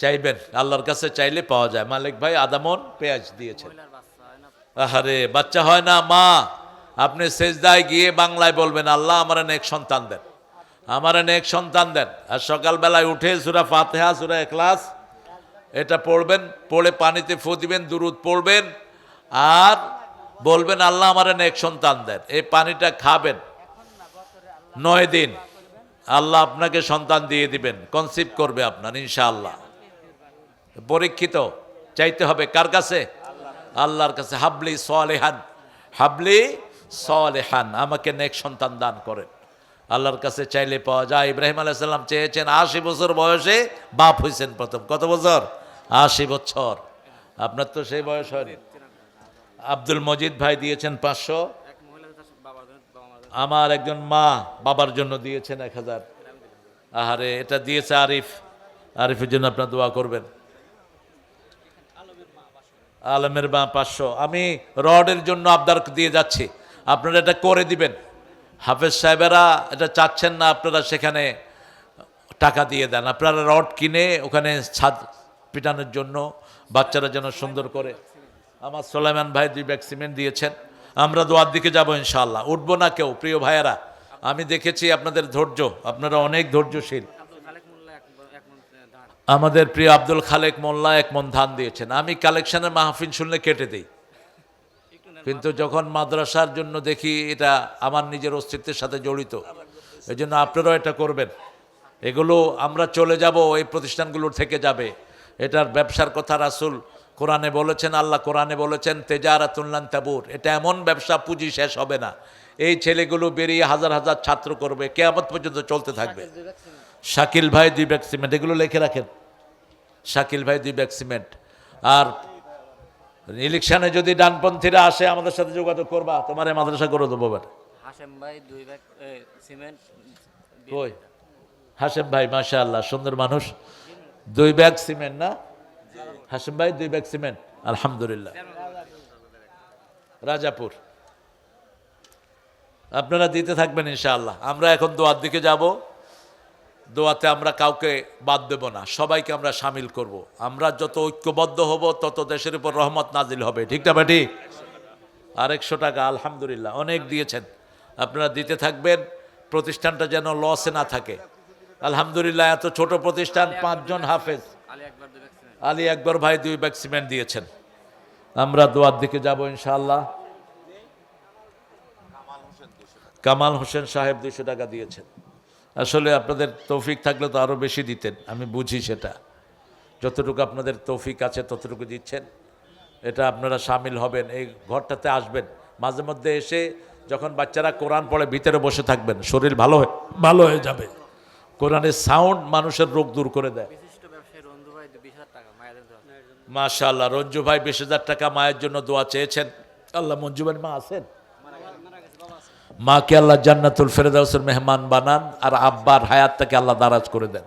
চাইবেন, আল্লাহর কাছে চাইলে পাওয়া যায়। মালিক ভাই আদামন পেঁয়াজ দিয়েছেন। আরে বাচ্চা হয় না মা, আপনি সেজদায় গিয়ে বাংলায় বলবেন, আল্লাহ আমার নেক সন্তান দেন, আমার নেক সন্তান দেন। আর সকালবেলায় উঠে সূরা ফাতিহা, সূরা ইখলাস এটা পড়বেন, পড়ে পানিতে ফু দিবেন, দুরূদ পড়বেন, আর বলবেন আল্লাহ আমার নেক সন্তান দেন। এই পানিটা খাবেন 9 দিন, আল্লাহ আপনাকে সন্তান দিয়ে দিবেন, কনসিভ করবে আপনার ইনশাআল্লাহ। পরীক্ষিত, চাইতে হবে কার কাছে? আল্লাহর কাছে। হাবলি সালেহান, হাবলি সালেহান, আমাকে নেক সন্তান দান করেন। আল্লাহর কাছে চাইলে পাওয়া যায়। ইব্রাহিম আলাইহিস সালাম চেয়েছেন, 80 বছর বয়সে বাপ হয়েছেন প্রথম। কত বছর? 80 বছর। আপনার তো সেই বয়স হয়নি। আব্দুল মজিদ ভাই দিয়েছেন 500। আমার একজন মা বাবার জন্য দিয়েছেন 1000। আহারে, এটা দিয়েছে আরিফ, আরিফের জন্য আপনার দোয়া করবেন। আলমের মা 500। আমি রডের জন্য আবদার দিয়ে যাচ্ছি, আপনারা এটা করে দিবেন। হাফেজ সাহেবেরা এটা চাচ্ছেন না, আপনারা সেখানে টাকা দিয়ে দেন। আপনারা রড কিনে ওখানে ছাদ পিটানোর জন্য, বাচ্চারা যেন সুন্দর করে। আমার সোলাইমান ভাই 2 ব্যাগ সিমেন্ট দিয়েছেন। আমরা দোয়ার দিকে যাব ইনশাআল্লাহ। উঠবো না কেউ, প্রিয় ভাইয়েরা, আমি দেখেছি আপনাদের ধৈর্য, আপনারা অনেক ধৈর্যশীল। আমাদের প্রিয় আব্দুল খালেক মোল্লা 1 মণ ধান দিয়েছেন। আমি কালেকশনের মাহফিল শুনলে কেটে দিই, কিন্তু যখন মাদ্রাসার জন্য দেখি এটা আমার নিজের অস্তিত্বের সাথে জড়িত, এই জন্য আপনারাও এটা করবেন। এগুলো আমরা চলে যাব, এই প্রতিষ্ঠানগুলোর থেকে যাবে। এটার ব্যবসার কথা রাসূল কোরআনে বলেছেন, আল্লাহ কোরআনে বলেছেন, তেজারাতুন লান তাবুর। এটা এমন ব্যবসা, পুঁজি শেষ হবে না। এই ছেলেগুলো বেরিয়ে হাজার হাজার ছাত্র করবে, কিয়ামত পর্যন্ত চলতে থাকবে। শাকিল ভাই 2 ব্যাগ সিমেন্ট, এগুলো লিখে রাখেন। শাকিল ভাই 2 ব্যাগ সিমেন্ট। আর ইলেকশনে যদি ডানপন্থীরা আসে আমাদের সাথে যোগাযোগ করবা, তোমার মাদ্রাসা করে দেবো। হাশেম ভাই 2 ব্যাগ সিমেন্ট। কই হাশেম ভাই? মাশাআল্লাহ, সুন্দর মানুষ। 2 ব্যাগ সিমেন্ট না? হাশেম ভাই 2 ব্যাগ সিমেন্ট, আলহামদুলিল্লাহ। রাজাপুর, আপনারা দিতে থাকবেন ইনশাআল্লাহ। আমরা এখন দোয়ার দিকে যাব। দোয়াতে আমরা কাউকে বাদ দেব না, সবাইকে আমরা সামিল করব। আমরা যত ঐক্যবদ্ধ হব তত দেশের উপর রহমত নাজিল হবে, ঠিক না ভাই? ঠিক। আর 100 টাকা, আলহামদুলিল্লাহ, অনেক দিয়েছেন। আপনারা দিতে থাকবেন, প্রতিষ্ঠানটা যেন লসে না থাকে। আলহামদুলিল্লাহ, এত ছোট প্রতিষ্ঠান, 5 জন হাফেজ। আলী আকবর ভাই 2 ব্যাগ সিমেন্ট দিয়েছেন। আমরা দোয়ার দিকে যাব ইনশাআল্লাহ। কামাল হোসেন সাহেব 200 টাকা দিয়েছেন। আসলে আপনাদের তৌফিক থাকলে তো আরও বেশি দিতেন, আমি বুঝি সেটা। যতটুকু আপনাদের তৌফিক আছে ততটুকু দিচ্ছেন। এটা আপনারা সামিল হবেন, এই ঘরটাতে আসবেন। মাঝে মধ্যে এসে যখন বাচ্চারা কোরআন পড়ে ভিতরে বসে থাকবেন, শরীর ভালো হয়ে যাবে। কোরআনের সাউন্ড মানুষের রোগ দূর করে দেয়। বিশিষ্ট ব্যবসায়ী রন্ধু ভাই 20,000 টাকা মায়ের জন্য। মাশাআল্লাহ, রঞ্জু ভাই 20,000 টাকা মায়ের জন্য দোয়া চেয়েছেন। আল্লাহ, মঞ্জু ভাই মা আছেন? মাকে আল্লাহ জান্নাতুল ফেরদাউসের মেহমান বানান, আর আব্বার হায়াতটাকে আল্লাহ দারাজ করে দেন।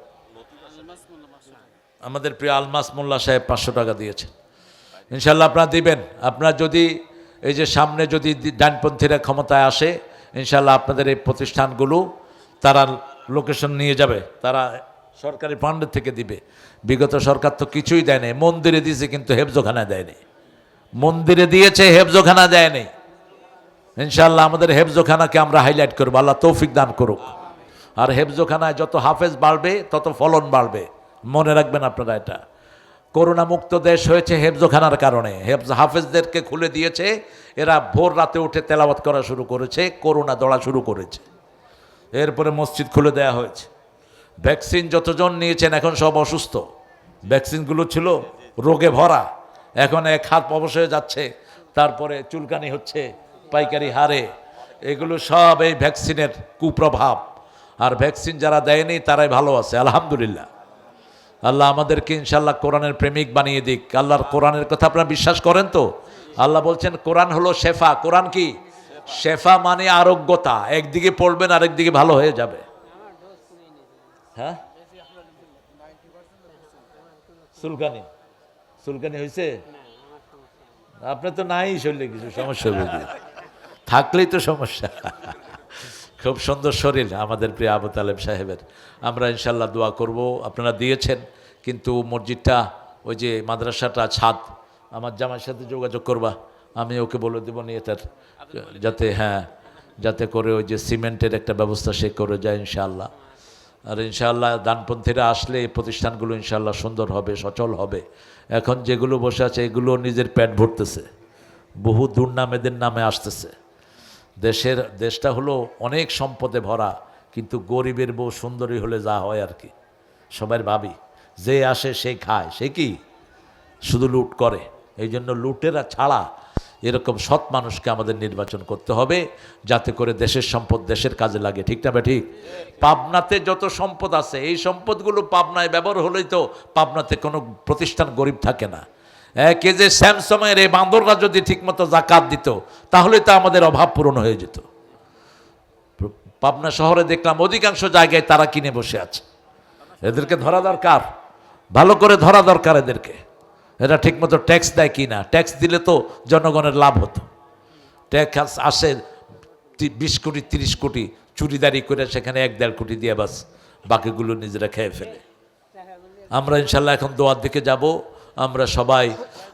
আমাদের প্রিয় আলমাস মোল্লা সাহেব 500 টাকা দিয়েছেন। ইনশাল্লাহ আপনারা দিবেন। আপনারা যদি এই যে সামনে যদি ডানপন্থীরা ক্ষমতায় আসে, ইনশাল্লাহ আপনাদের এই প্রতিষ্ঠানগুলো তারা লোকেশন নিয়ে যাবে, তারা সরকারি ফান্ডের থেকে দিবে। বিগত সরকার তো কিছুই দেয়নি, মন্দিরে দিয়েছে কিন্তু হেফজোখানা দেয়নি। মন্দিরে দিয়েছে, হেফজোখানা দেয়নি। ইনশাল্লাহ আমাদের হেফজোখানাকে আমরা হাইলাইট করবো, আল্লাহ তৌফিক দান করুক। আর হেফজোখানায় যত হাফেজ বাড়বে তত ফলন বাড়বে, মনে রাখবেন আপনারা এটা। করোনা মুক্ত দেশ হয়েছে হেফজোখানার কারণে। হাফেজদেরকে খুলে দিয়েছে, এরা ভোর রাতে উঠে তেলাওয়াত করা শুরু করেছে, করোনা দৌড়া শুরু করেছে। এরপরে মসজিদ খুলে দেয়া হয়েছে। ভ্যাকসিন যতজন নিয়েছেন এখন সব অসুস্থ, ভ্যাকসিনগুলো ছিল রোগে ভরা, এখন এক হাত অবশ্যই যাচ্ছে, তারপরে চুলকানি হচ্ছে পাইকারি হারে। এগুলো সব এই ভ্যাকসিনের কুপ্রভাব। আর ভ্যাকসিন যারা দেয়নি তারাই ভালো আছে, আলহামদুলিল্লাহ। আল্লাহ আমাদেরকে ইনশাল্লাহ কোরআনের প্রেমিক বানিয়ে দিক। আল্লাহর কোরআনের কথা আপনারা বিশ্বাস করেন তো? আল্লাহ বলছেন কোরআন হলো শেফা। কোরআন কি? শেফা মানে আরোগ্যতা। একদিকে পড়বেন আরেকদিকে ভালো হয়ে যাবে। হ্যাঁ, চুলকানি হয়েছে? আপনার তো নাই শরীরে কিছু সমস্যা বুঝি, থাকলেই তো সমস্যা। খুব সুন্দর শরীর আমাদের প্রিয় আবু তালেব সাহেবের। আমরা ইনশাল্লাহ দোয়া করব। আপনারা দিয়েছেন, কিন্তু মসজিদটা ওই যে মাদ্রাসাটা ছাদ, আমার জামাইয়ের সাথে যোগাযোগ করবা, আমি ওকে বলে দেবো নিয়ে তার, যাতে যাতে করে ওই যে সিমেন্টের একটা ব্যবস্থা সে করে যায় ইনশাআল্লাহ। আর ইনশাআল্লাহ ডানপন্থীরা আসলে এই প্রতিষ্ঠানগুলো ইনশাআল্লাহ সুন্দর হবে, সচল হবে। এখন যেগুলো বসে আছে এগুলো নিজের পেট ভরতেছে, বহু দুর্নামেদের নামে আসতেছে। দেশটা হলো অনেক সম্পদে ভরা, কিন্তু গরিবের বউ সুন্দরী হলে যা হয় আর কি, সবাই ভাবি যে আসে সে খায়, সে কি শুধু লুট করে। এই জন্য লুটেরা ছাড়া এরকম সৎ মানুষকে আমাদের নির্বাচন করতে হবে, যাতে করে দেশের সম্পদ দেশের কাজে লাগে। ঠিক না ঠিক? পাবনাতে যত সম্পদ আছে, এই সম্পদগুলো পাবনায় ব্যবহার হলেই তো পাবনাতে কোনো প্রতিষ্ঠান গরিব থাকে না। কে যে স্যামসংয়ের এই বান্দররা যদি ঠিকমতো জাকাত দিত, তাহলে তো আমাদের অভাব পূরণ হয়ে যেত। পাবনা শহরে দেখলাম অধিকাংশ জায়গায় তারা কিনে বসে আছে। এদেরকে ধরা দরকার, ভালো করে ধরা দরকার এদেরকে। এরা ঠিকমতো ট্যাক্স দেয় কি না? ট্যাক্স দিলে তো জনগণের লাভ হতো। ট্যাক্স আসে 20 কোটি 30 কোটি, চুরিদারি করে সেখানে 1-1.5 কোটি দিয়ে বাস বাকিগুলো নিজেরা খেয়ে ফেলে। আমরা ইনশাল্লাহ এখন দোয়ার দিকে যাব। আমরা সবাই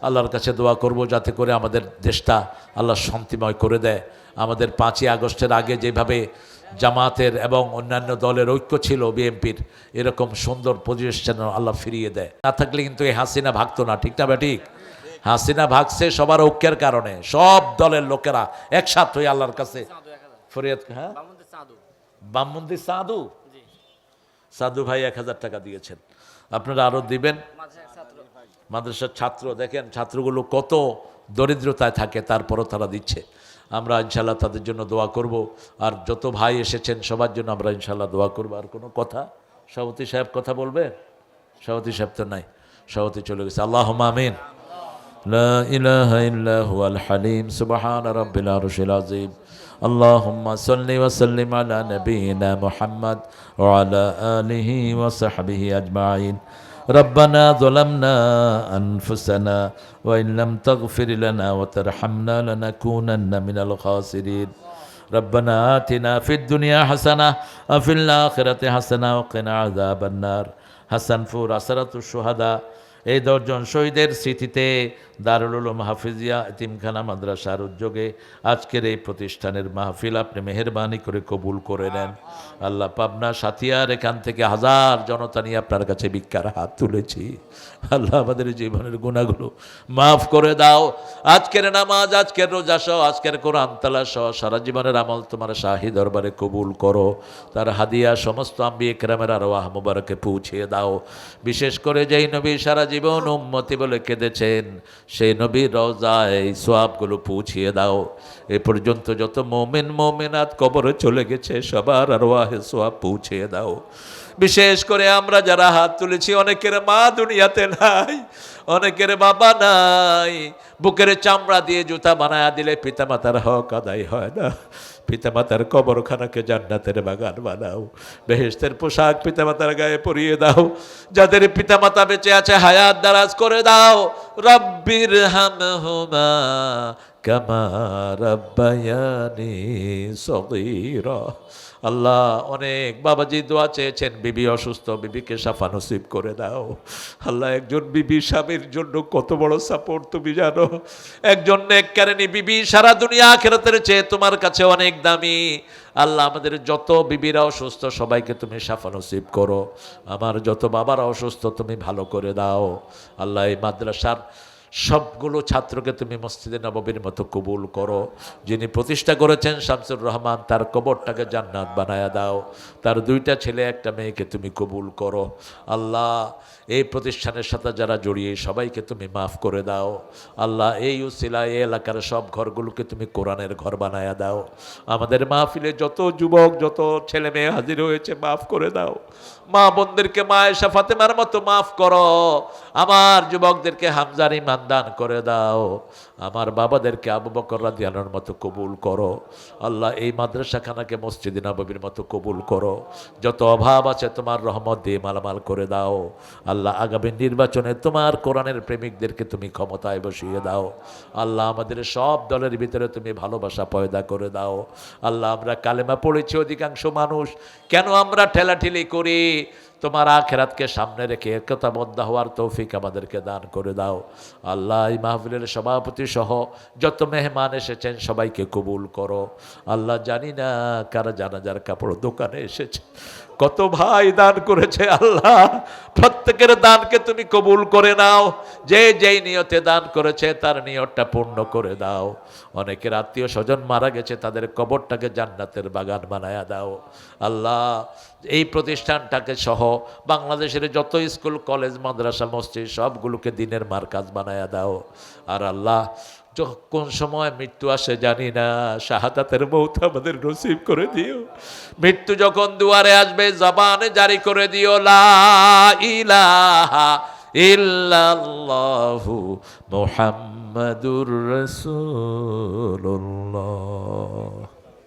আল্লাহর কাছে দোয়া করব, যাতে করে আমাদের দেশটা আল্লাহ শান্তিময় করে দেয়। আমাদের 5ই আগস্টের আগে যেভাবে জামাতের এবং অন্যান্য দলের ঐক্য ছিল, বিএনপির, এরকম সুন্দর পরিবেশ যেন আল্লাহ ফিরিয়ে দেয়। না থাকলে কিন্তু এই হাসিনা ভাগতো না। ঠিক না ঠিক? হাসিনা ভাগছে সবার ঐক্যের কারণে। সব দলের লোকেরা একসাথ হয়ে আল্লাহর কাছে ফরিয়াদ। হ্যাঁ, বামমন্দির সাধু ভাই 1000 টাকা দিয়েছেন। আপনারা আরো দিবেন। মাদ্রাসার ছাত্র, দেখেন ছাত্রগুলো কত দরিদ্রতায় থাকে, তারপরও তারা দিচ্ছে। আমরা ইনশাল্লাহ তাদের জন্য দোয়া করব। আর যত ভাই এসেছেন সবার জন্য আমরা ইনশাল্লাহ দোয়া করব। আর কোনো কথা? সভাপতি সাহেব কথা বলবেন? সভাপতি সাহেব তো নাই, সভাপতি চলে গেছে। আল্লাহুম্মা আমিন। লা ইলাহা ইল্লা হুয়াল হালিম সুবহান রাব্বিল আরশিল আযীম। আল্লাহুম্মা সাল্লি ওয়া সাল্লিম আলা নাবিয়িনা মুহাম্মদ ওয়া আলা আলিহি ওয়া সাহবিহি আজমাইন। ربنا ظلمنا أنفسنا وإن لم تغفر لنا وترحمنا لنكونن من الخاسرين. ربنا آتنا في الدنيا حسنة وفي الآخرة حسنة وقنا عذاب النار. হাসানপুর আসরাতুশ শুহাদা, এই 10 জন শহীদের স্মৃতিতে দারুল উলুম হাফিজিয়া এতিমখানা মাদ্রাসার উদ্যোগে আজকের এই প্রতিষ্ঠানের মাহফিল আপনি মেহেরবানি করে কবুল করে নেন। আল্লাহ, পাবনা সাথিয়ার এখান থেকে হাজার জনতা নিয়ে আপনার কাছে ভিক্ষার হাত তুলেছি। আল্লাহ, আমাদের জীবনের গুনাহগুলো মাফ করে দাও। আজকের নামাজ, আজকের রোজা সহ, আজকের কোরআন তালাওয়াত সহ সারা জীবনের আমল তোমার শাহী দরবারে কবুল করো। তার হাদিয়া সমস্ত আম্বিয়া কেরামের আরওয়াহ মুবারকে পৌঁছিয়ে দাও। বিশেষ করে যেই নবী সারা জীবন উম্মতি বলে কেঁদেছেন, সেই নবীর রওজায় এই সোয়াবগুলো পৌঁছিয়ে দাও। এ পর্যন্ত যত মোমেন মোমেনাত কবরে চলে গেছে সবার আরওয়াহে সোয়াব পৌঁছিয়ে দাও। বিশেষ করে আমরা যারা হাত তুলেছি, অনেকের মা দুনিয়াতে নাই, অনেকের বাবা নাই, বুকের চামড়া দিয়ে জুতা বানায়া দিলে পিতামাতার হক আদায় হয় না। পিতামাতার কবরখানাকে জান্নাতের বাগান বানাও, বেহেশতের পোশাক পিতামাতার গায়ে পরিয়ে দাও। যাদের পিতামাতা বেঁচে আছে হায়াত দারাজ করে দাও। রব্বির হামহুমা কামা রাব্বায়ানি সগীরা। আল্লাহ, অনেক বাবাজি দোয়া চেয়েছেন, বিবি অসুস্থ, বিবিকে শাফা নসিব করে দাও। আল্লাহ, একজন বিবি স্বামীর জন্য কত বড় সাপোর্ট তুমি জানো। একজন নেককারিনী বিবি সারা দুনিয়া আখিরাতের চেয়ে তোমার কাছে অনেক দামি। আল্লাহ, আমাদের যত বিবিরা অসুস্থ সবাইকে তুমি শাফা নসিব করো। আমার যত বাবারা অসুস্থ তুমি ভালো করে দাও। আল্লাহ, এই মাদ্রাসার সবগুলো ছাত্রকে তুমি মসজিদে নববীর মতো কবুল করো। যিনি প্রতিষ্ঠা করেছেন শামসুর রহমান, তার কবরটাকে জান্নাত বানায়া দাও। তার 2টা ছেলে 1টা মেয়েকে তুমি কবুল করো। আল্লাহ, এই প্রতিষ্ঠানের সাথে যারা জড়িয়ে সবাইকে তুমি মাফ করে দাও। আল্লাহ, এই উসিলা এই এলাকার সব ঘরগুলোকে তুমি কোরআনের ঘর বানায়া দাও। আমাদের মাহফিলে যত যুবক যত ছেলে মেয়ে হাজির হয়েছে মাফ করে দাও। মা বোনদেরকে মা আয়েশা ফাতেমার মতো মাফ করো। আমার যুবকদেরকে হামজার ঈমান দান করে দাও। আমার বাবাদেরকে আবু বকর রাদিয়াল্লাহু আনহুর মতো কবুল করো। আল্লাহ, এই মাদ্রাসাখানাকে মসজিদে নববীর মতো কবুল করো। যত অভাব আছে তোমার রহমত দিয়ে মালামাল করে দাও। আল্লাহ, আগামী নির্বাচনে তোমার কোরআনের প্রেমিকদেরকে তুমি ক্ষমতায় বসিয়ে দাও। আল্লাহ, আমাদের সব দলের ভিতরে তুমি ভালোবাসা পয়দা করে দাও। আল্লাহ, আমরা কালেমা পড়েছি অধিকাংশ মানুষ, কেন আমরা ঠেলাঠেলি করি? তোমার আখিরাতকে সামনে রেখে একতাবদ্ধ হওয়ার তৌফিক আমাদেরকে দান করে দাও। আল্লাহ, এই মাহফিলের সভাপতি সহ যত মেহমান এসেছেন সবাইকে কবুল করো। আল্লাহ, জানি না কারা জানাজার কাপড় দোকানে এসেছে, কত ভাই দান করেছে। আল্লাহ, প্রত্যেকের দানকে তুমি কবুল করে নাও। যে যেই নিয়তে দান করেছে তার নিয়তটা পূর্ণ করে দাও। অনেকের আত্মীয় স্বজন মারা গেছে, তাদের কবরটাকে জান্নাতের বাগান বানায়া দাও। আল্লাহ, এই প্রতিষ্ঠানটাকে সহ বাংলাদেশের যত স্কুল কলেজ মাদ্রাসা মসজিদ সবগুলোকে দিনের মারকাজ বানায়া দাও। আর আল্লাহ, কোন সময় মৃত্যু আসে জানি না, শাহাদাতের মৌত আমাদের নসিব করে দিও। মৃত্যু যখন দুয়ারে আসবে জবানে জারি করে দিও, লা ইলাহা ইল্লাল্লাহু মুহাম্মাদুর রাসূলুল্লাহ।